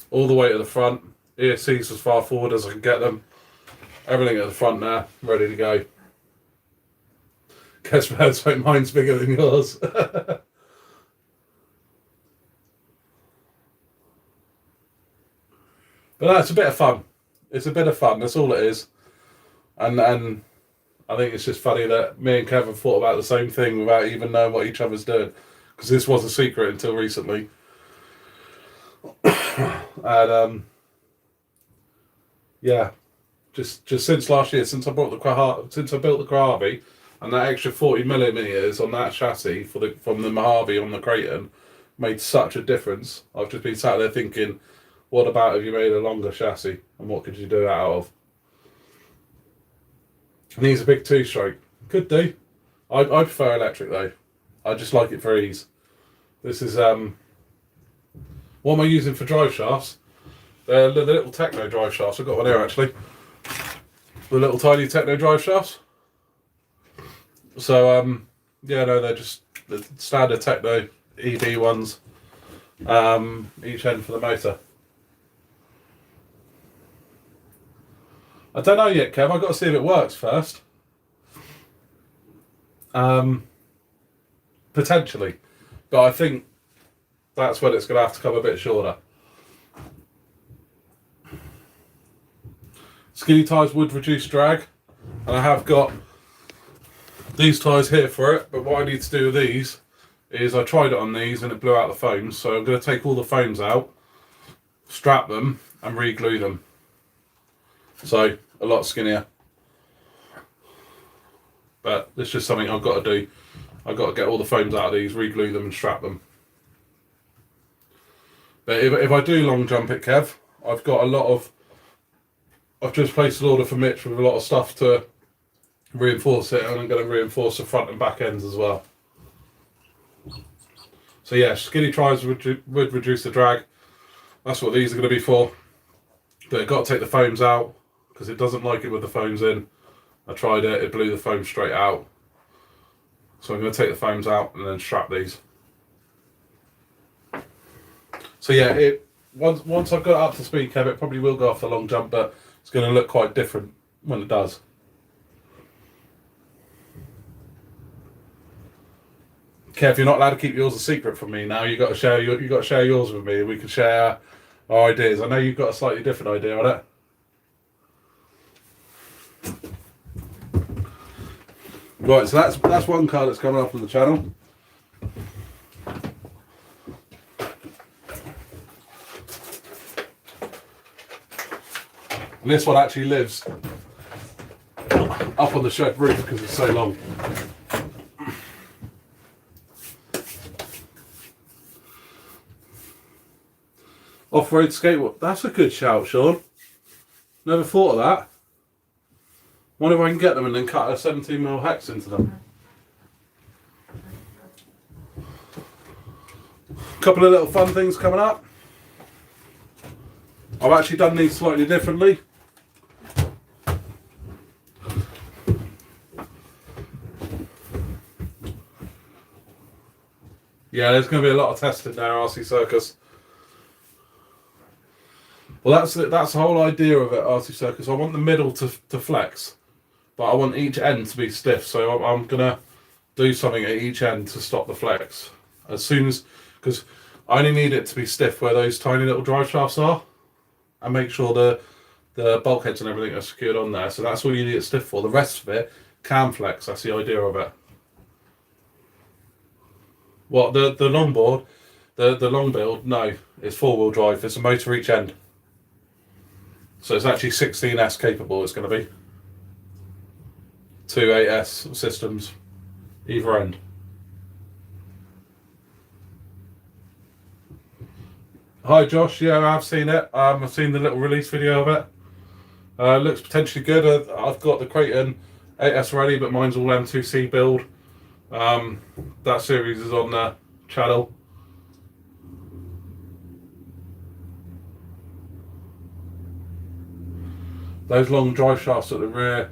A: All the weight at the front. ESCs as far forward as I can get them. Everything at the front there, ready to go. Guess that's like mine's bigger than yours. But that's a bit of fun. It's a bit of fun. That's all it is. And I think it's just funny that me and Kevin thought about the same thing without even knowing what each other's doing, because this was a secret until recently. And yeah, just since last year, since I built the Mojave, and that extra 40 millimeters on that chassis from the Mojave on the Creighton made such a difference. I've just been sat there thinking, what about if you made a longer chassis, and what could you do that out of? Needs a big 2-stroke. Could do. I prefer electric though. I just like it for ease. This is what am I using for drive shafts? They're the little Techno drive shafts. I've got one here actually. The little tiny Techno drive shafts. So yeah, no, they're just the standard Techno ED ones. Each end for the motor. I don't know yet, Kev. I've got to see if it works first. Potentially. But I think that's when it's going to have to come a bit shorter. Skinny tyres would reduce drag. And I have got these tyres here for it. But what I need to do with these is I tried it on these and it blew out the foams. So I'm going to take all the foams out, strap them and re-glue them. So a lot skinnier. But it's just something I've got to do. I've got to get all the foams out of these, re-glue them and strap them. But if I do long jump it, Kev, I've got a lot of... I've just placed an order for Mitch with a lot of stuff to reinforce it, and I'm going to reinforce the front and back ends as well. So yeah, skinny tyres would reduce the drag. That's what these are going to be for. But I've got to take the foams out because it doesn't like it with the foams in. I tried it, it blew the foam straight out. So I'm going to take the foams out and then strap these. So yeah, once I've got it up to speed, Kev, it probably will go off the long jump, but it's going to look quite different when it does. Kev, you're not allowed to keep yours a secret from me now. You've got to share yours with me, and we can share our ideas. I know you've got a slightly different idea on it. Right, so that's one car that's coming up on the channel. And this one actually lives up on the shed roof because it's so long. Off-road skateboard. That's a good shout, Sean. Never thought of that. Wonder if I can get them and then cut a 17mm hex into them. Couple of little fun things coming up. I've actually done these slightly differently. Yeah, there's going to be a lot of testing there, RC Circus. Well, that's the whole idea of it, RC Circus. I want the middle to flex, but I want each end to be stiff. So I'm going to do something at each end to stop the flex. As soon as, because I only need it to be stiff where those tiny little drive shafts are, and make sure the bulkheads and everything are secured on there. So that's all you need it stiff for. The rest of it can flex. That's the idea of it. What, the longboard, the long build, no, it's 4-wheel drive. It's a motor each end. So it's actually 16S capable, it's going to be. 2 8S systems, either end. Hi Josh, yeah, I've seen it. I've seen the little release video of it. Looks potentially good. I've got the Creighton 8S ready, but mine's all M2C build. That series is on the channel. Those long drive shafts at the rear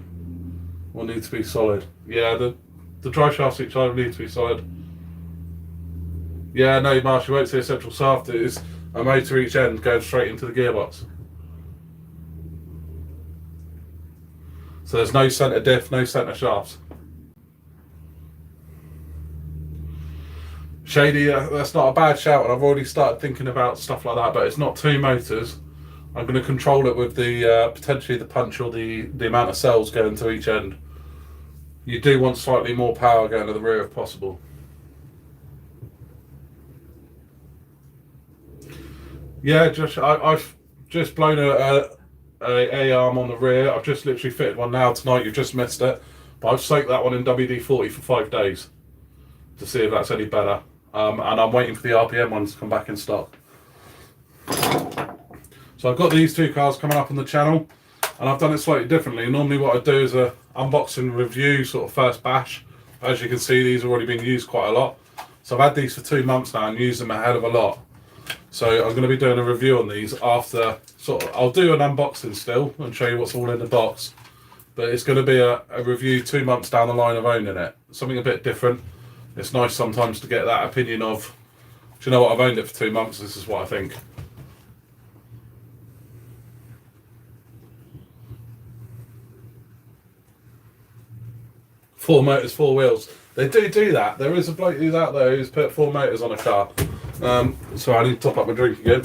A: will need to be solid. Yeah, the drive shafts each side need to be solid. Yeah, no, Marsh, you won't see a central shaft. It is a motor each end going straight into the gearbox. So there's no centre diff, no centre shafts. Shady, that's not a bad shout, and I've already started thinking about stuff like that, but it's not 2 motors. I'm going to control it with the potentially the punch or the amount of cells going to each end. You do want slightly more power going to the rear if possible. Yeah, I've just blown a arm on the rear. I've just literally fitted one now tonight. You've just missed it, but I've soaked that one in WD-40 for 5 days to see if that's any better. And I'm waiting for the RPM ones to come back in stock. So I've got these 2 cars coming up on the channel, and I've done it slightly differently. Normally what I do is a unboxing review, sort of first bash. As you can see, these have already been used quite a lot. So I've had these for 2 months now and used them a hell of a lot. So I'm going to be doing a review on these after, I'll do an unboxing still and show you what's all in the box. But it's going to be a review 2 months down the line of owning it. Something a bit different. It's nice sometimes to get that opinion of, do you know what, I've owned it for 2 months, this is what I think. Four motors, 4 wheels. They do that. There is a bloke who's out there who's put 4 motors on a car. So I need to top up my drink again.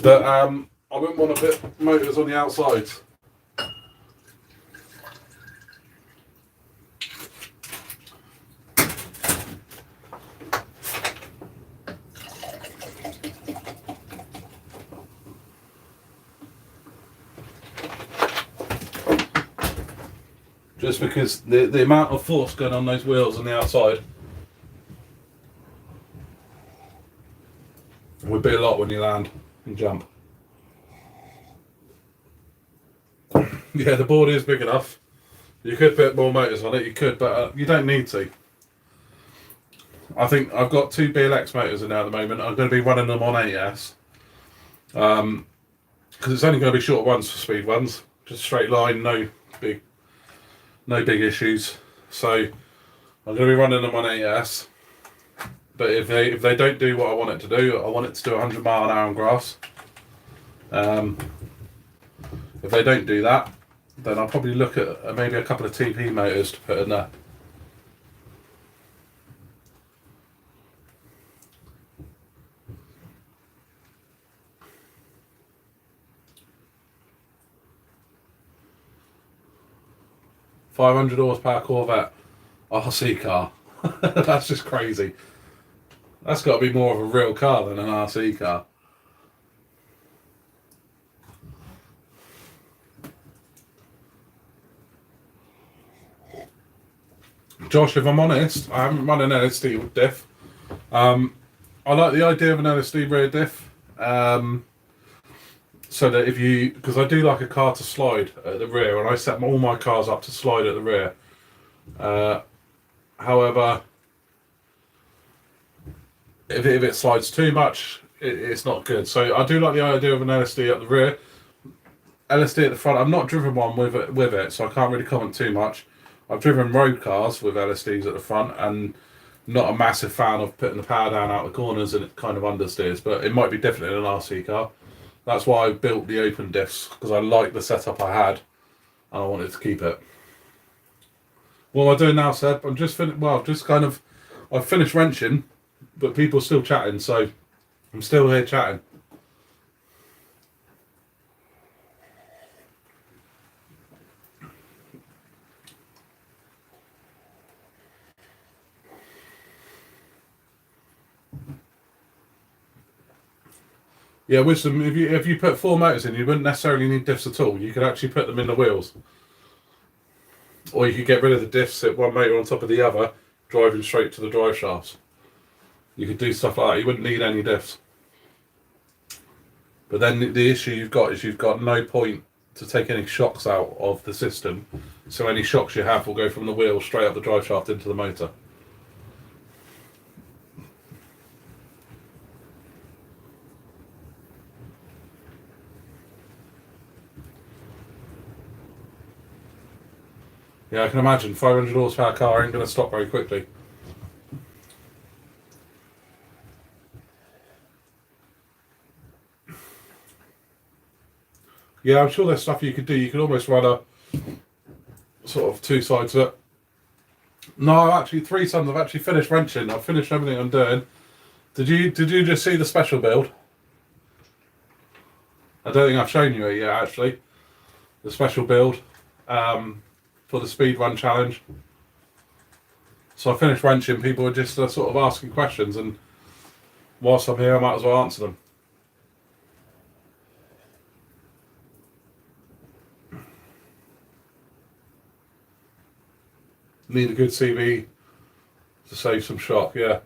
A: But I wouldn't want to put motors on the outsides. Just because the amount of force going on those wheels on the outside would be a lot when you land and jump. Yeah, the board is big enough. You could put more motors on it, you could, but you don't need to. I think I've got 2 BLX motors in there at the moment. I'm going to be running them on AS. Because it's only going to be short ones for speed ones. just straight line, no big issues. So I'm going to be running them on AS. But if they don't do what I want it to do, I want it to do 100 mile an hour on grass. If they don't do that, then I'll probably look at maybe a couple of TP motors to put in there. £500 Corvette RC car. That's just crazy. That's got to be more of a real car than an RC car. Josh, if I'm honest, I haven't run an LSD diff. I like the idea of an LSD rear diff. So that because I do like a car to slide at the rear, and I set all my cars up to slide at the rear. However, if it slides too much, it's not good. So I do like the idea of an LSD at the rear. LSD at the front, I've not driven one with it, so I can't really comment too much. I've driven road cars with LSDs at the front, and not a massive fan of putting the power down out the corners and it kind of understeers, but it might be different in an RC car. That's why I built the open diffs, because I like the setup I had and I wanted to keep it. What am I doing now, Seb? I've finished wrenching, but people are still chatting, so I'm still here chatting. Yeah, Wisdom, if you put 4 motors in, you wouldn't necessarily need diffs at all. You could actually put them in the wheels. Or you could get rid of the diffs, sit one motor on top of the other, driving straight to the drive shafts. You could do stuff like that. You wouldn't need any diffs. But then the issue you've got is you've got no point to take any shocks out of the system. So any shocks you have will go from the wheel straight up the drive shaft into the motor. Yeah, I can imagine 500 horsepower car ain't going to stop very quickly. Yeah, I'm sure there's stuff you could do. You could almost run a sort of 2 sides of it. No, actually, 3 sons. I've actually finished wrenching. I've finished everything I'm doing. Did you just see the special build? I don't think I've shown you it yet, actually. The special build. For the speed run challenge. So I finished wrenching. People were just sort of asking questions, and whilst I'm here, I might as well answer them. Need a good CV to save some shock, yeah.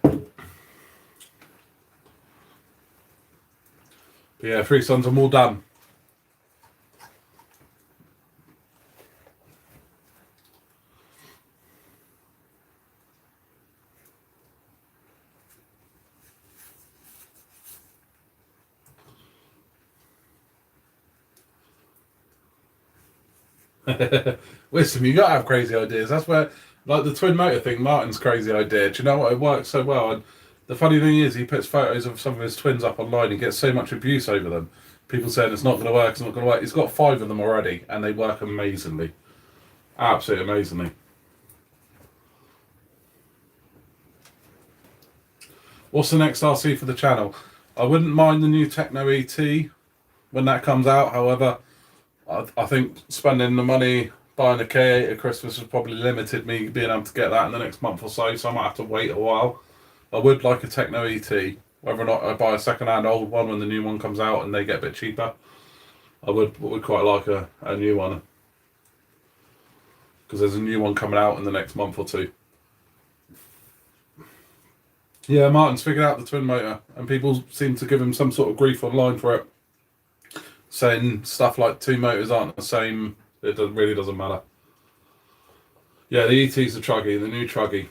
A: But yeah, 3 sons, I'm all done. Listen, you gotta have crazy ideas. That's where, like the twin motor thing, Martin's crazy idea. Do you know what? It works so well. And the funny thing is, he puts photos of some of his twins up online and gets so much abuse over them. People saying it's not going to work, it's not going to work. He's got 5 of them already, and they work amazingly. Absolutely amazingly. What's the next RC for the channel? I wouldn't mind the new Techno ET when that comes out. However, I think spending the money buying a K8 at Christmas has probably limited me being able to get that in the next month or so, so I might have to wait a while. I would like a Techno ET. Whether or not I buy a second-hand old one when the new one comes out and they get a bit cheaper, I would quite like a new one. Because there's a new one coming out in the next month or 2. Yeah, Martin's figured out the twin motor, and people seem to give him some sort of grief online for it. Saying stuff like 2 motors aren't the same, it really doesn't matter. Yeah, the ET's the truggy, the new truggy.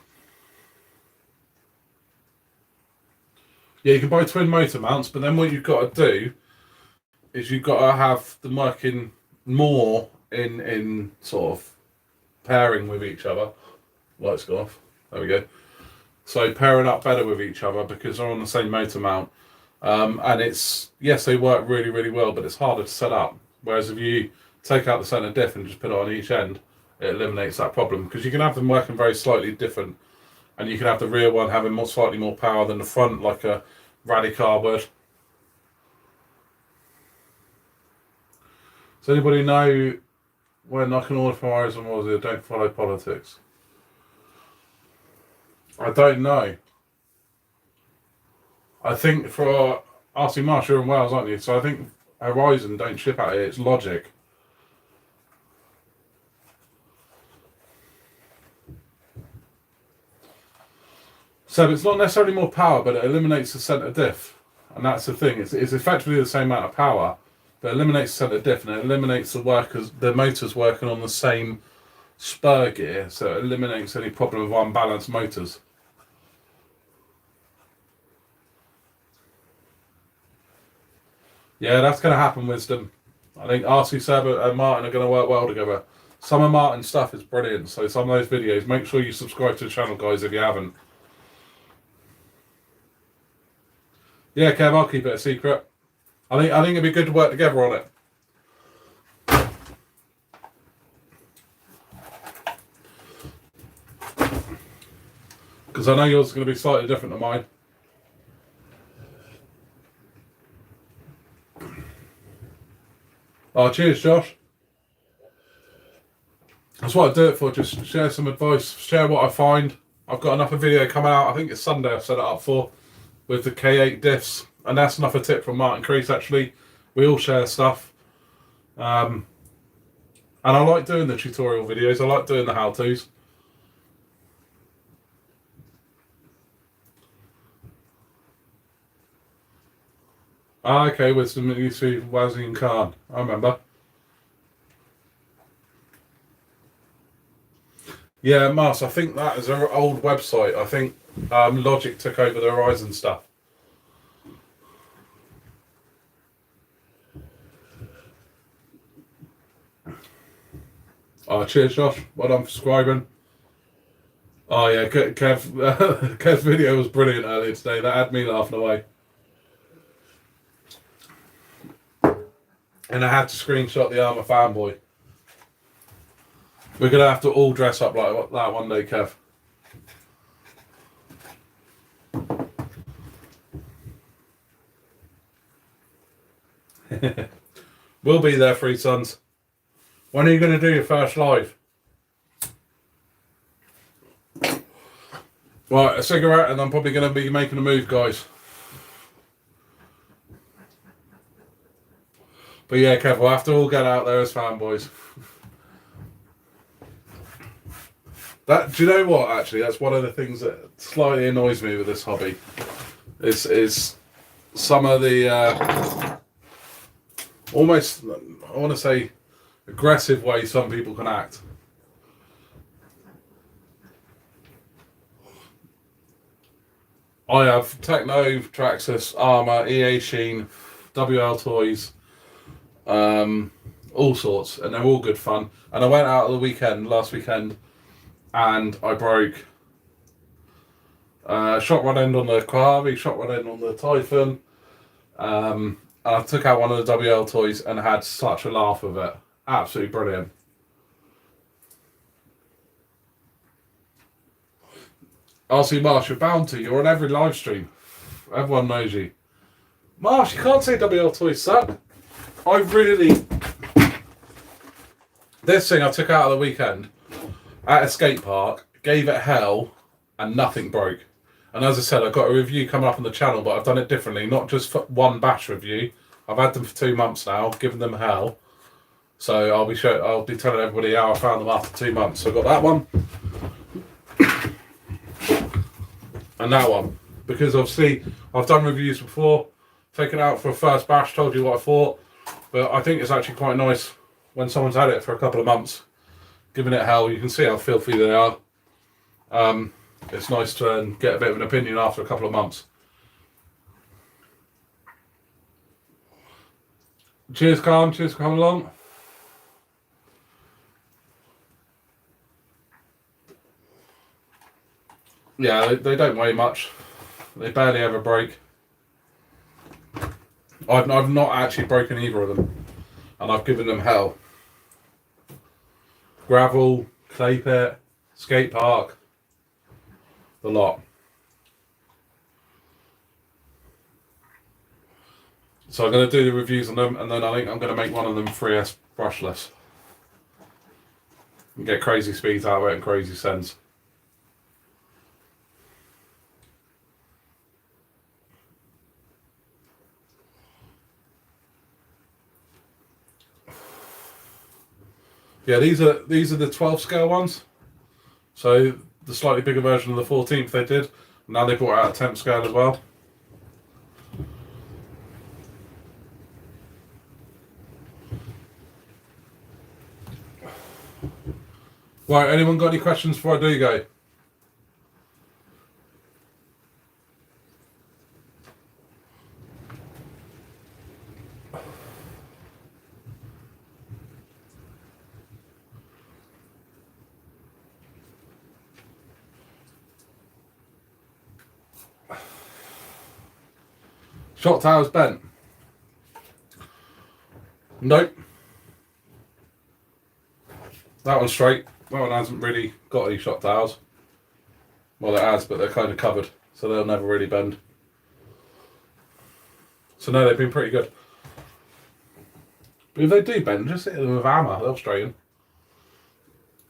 A: Yeah, you can buy twin motor mounts, but then what you've got to do is you've got to have them working more in sort of pairing with each other. Lights go off. There we go. So pairing up better with each other because they're on the same motor mount. And it's, yes, they work really, really well, but it's harder to set up. Whereas if you take out the centre diff and just put it on each end, it eliminates that problem because you can have them working very slightly different. And you can have the rear one having slightly more power than the front, like a Radicar would. Does anybody know when I can order from Horizon Wars that don't follow politics? I don't know. I think for RC Marsh, you're in Wales, aren't you? So I think Horizon don't ship out here. It's Logic. So it's not necessarily more power, but it eliminates the centre diff. And that's the thing. It's effectively the same amount of power, but it eliminates the centre diff, and it eliminates the motors working on the same spur gear, so it eliminates any problem of unbalanced motors. Yeah, that's going to happen, Wisdom. I think RC Servo and Martin are going to work well together. Some of Martin's stuff is brilliant, so some of those videos, make sure you subscribe to the channel, guys, if you haven't. Yeah, Kev, I'll keep it a secret. I think it'd be good to work together on it. Because I know yours is going to be slightly different to mine. Oh, cheers, Josh. That's what I do it for, just share some advice, share what I find. I've got another video coming out, I think it's Sunday I've set it up for, with the K8 diffs. And that's another tip from Martin Crease, actually. We all share stuff. And I like doing the tutorial videos, I like doing the how-tos. Ah, okay, Wisdom, it used to be Wazzy and Khan. I remember. Yeah, Mars, I think that is an old website. I think Logic took over the Horizon stuff. Oh, cheers, Josh. Well done for subscribing. Oh, yeah, Kev's video was brilliant earlier today. That had me laughing away. And I had to screenshot the Armour fanboy. We're going to have to all dress up like that one day, Kev. We'll be there, Three Sons. When are you going to do your first live? Right, a cigarette and I'm probably going to be making a move, guys. But yeah, Kev, we'll have to all get out there as fanboys. Do you know what, actually? That's one of the things that slightly annoys me with this hobby. Is some of the almost, I want to say, aggressive way some people can act. I have Techno, Traxxas, Armour, EA Sheen, WL Toys, all sorts, and they're all good fun. And I went out last weekend, and I broke shot run end on the Kohavi, shot run end on the Typhon. And I took out one of the WL Toys and had such a laugh with it. Absolutely brilliant. RC Marsh, you're bound to. You're on every live stream. Everyone knows you. Marsh, you can't say WL Toys suck. I really... This thing I took out of the weekend at a skate park, gave it hell, and nothing broke. And as I said, I've got a review coming up on the channel, but I've done it differently. Not just for one bash review. I've had them for 2 months now, given them hell. So I'll be telling everybody how I found them after 2 months. So I've got that one. And that one. Because obviously, I've done reviews before. Taken it out for a first bash, told you what I thought. But I think it's actually quite nice when someone's had it for a couple of months. Giving it hell, you can see how filthy they are. It's nice to get a bit of an opinion after a couple of months. Cheers, Calm. Cheers for coming along. Yeah, they don't weigh much. They barely ever break. I've not actually broken either of them, and I've given them hell. Gravel, clay pit, skate park, the lot. So I'm going to do the reviews on them, and then I think I'm going to make one of them 3S brushless. And get crazy speeds out of it and crazy sends. Yeah, these are the 12 scale ones. So the slightly bigger version of the 14th they did. Now they brought out a 10th scale as well. Right, anyone got any questions before I do go? Shot tower's bent. Nope. That one's straight. That one hasn't really got any shot towers. Well, it has, but they're kind of covered, so they'll never really bend. So no, they've been pretty good. But if they do bend, just hit them with a hammer, they'll straighten.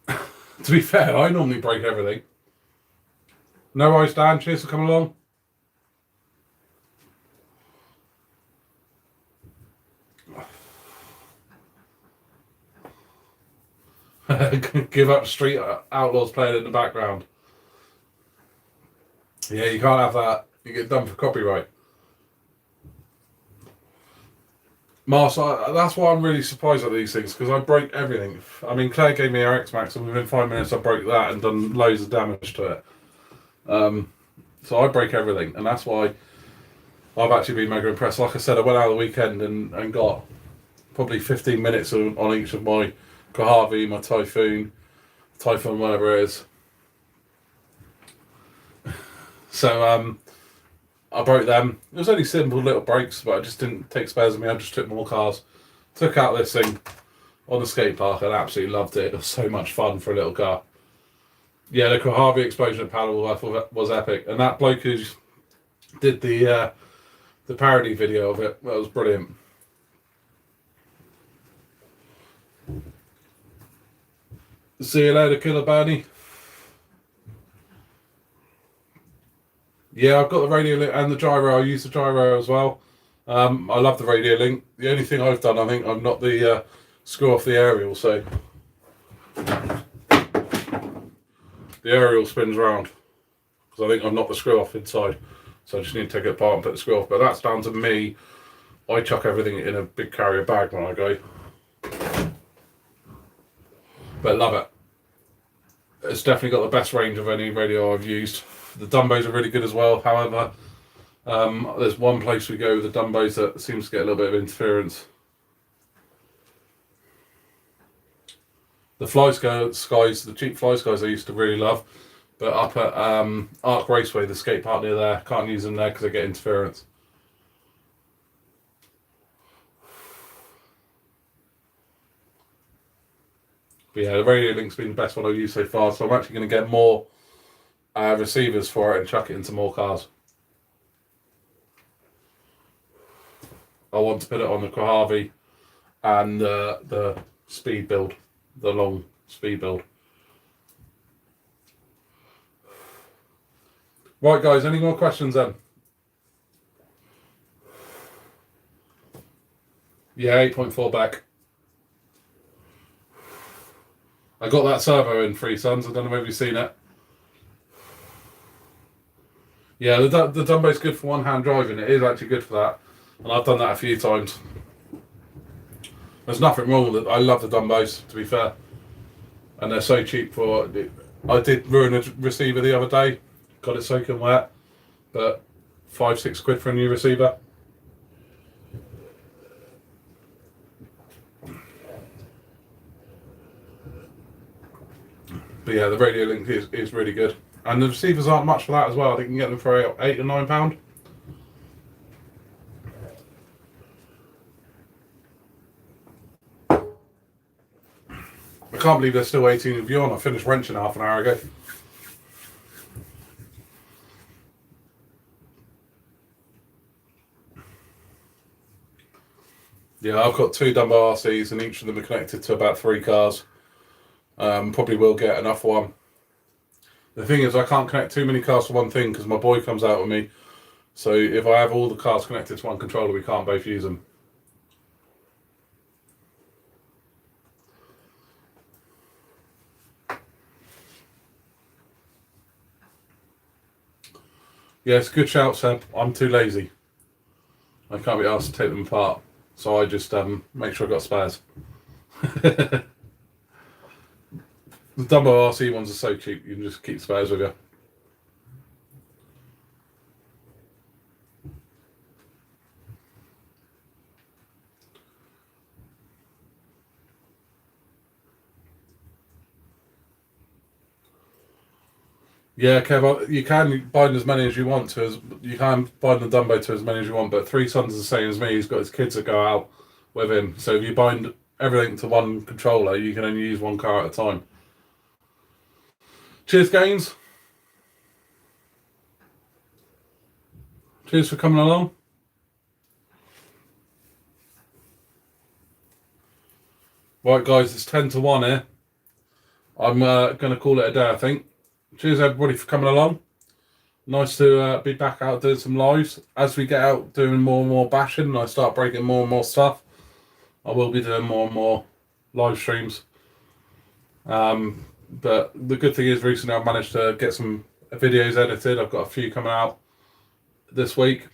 A: To be fair, I normally break everything. No worries, Dan. Cheers for coming along. Give up Street Outlaws playing in the background. Yeah, you can't have that. You get done for copyright. Mars, that's why I'm really surprised at these things, because I break everything. I mean, Claire gave me her X-Max, and within 5 minutes I broke that and done loads of damage to it. So I break everything, and that's why I've actually been mega impressed. Like I said, I went out the weekend and got probably 15 minutes on each of my Kohavi, my Typhoon, whatever it is. So I broke them. It was only simple little breaks, but I just didn't take spares of me. I just took more cars. Took out this thing on the skate park and absolutely loved it. It was so much fun for a little car. Yeah, the Kohavi explosion at Paddle I thought was epic. And that bloke who did the parody video of it, that was brilliant. See you later, Killer Bernie. Yeah, I've got the radio link and the gyro. I use the gyro as well. I love the radio link. The only thing I've done, I think, I've not the screw off the aerial, so the aerial spins around because I think I've not the screw off inside. So I just need to take it apart and put the screw off. But that's down to me. I chuck everything in a big carrier bag when I go. But love it. It's definitely got the best range of any radio I've used. The Dumbos are really good as well. However, there's one place we go with the Dumbos that seems to get a little bit of interference. The Fly Skies, the cheap Fly Skies I used to really love. But up at Arc Raceway, the skate park near there, can't use them there because they get interference. But yeah, the radio link's been the best one I've used so far, so I'm actually going to get more receivers for it and chuck it into more cars. I want to put it on the Kohavi and the speed build, the long speed build. Right, guys, any more questions then? Yeah, 8.4 back. I got that servo in Three Sons. I don't know if you've seen it. Yeah, the Dumbo's good for one-hand driving. It is actually good for that. And I've done that a few times. There's nothing wrong with it. I love the Dumbos, to be fair. And they're so cheap for... I did ruin a receiver the other day. Got it soaking wet. But 5-6 quid for a new receiver. But yeah, the radio link is really good. And the receivers aren't much for that as well. I think you can get them for £8 or £9. I can't believe there's still 18 of you on. I finished wrenching half an hour ago. Yeah, I've got 2 Dumbo RCs and each of them are connected to about 3 cars. Probably will get enough for one. The thing is, I can't connect too many cars to one thing because my boy comes out with me. So if I have all the cars connected to one controller, we can't both use them. Yeah, it's a good shout, Seb. I'm too lazy. I can't be asked to take them apart. So I just make sure I've got spares. The Dumbo RC ones are so cheap, you can just keep spares with you. Yeah, Kev, you can bind as many as you want to. You can bind the Dumbo to as many as you want, but 3 Sons is the same as me. He's got his kids that go out with him. So if you bind everything to one controller, you can only use one car at a time. Cheers, Gaines. Cheers for coming along. Right, guys, it's 10 to 1 here. I'm going to call it a day, I think. Cheers, everybody, for coming along. Nice to be back out doing some lives. As we get out doing more and more bashing and I start breaking more and more stuff, I will be doing more and more live streams. But the good thing is recently I've managed to get some videos edited. I've got a few coming out this week,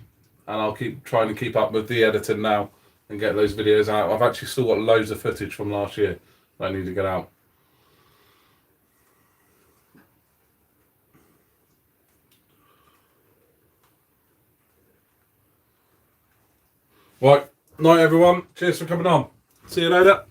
A: and I'll keep trying to keep up with the editing now and get those videos out. I've actually still got loads of footage from last year that I need to get out. Right, night everyone. Cheers for coming on. See you later.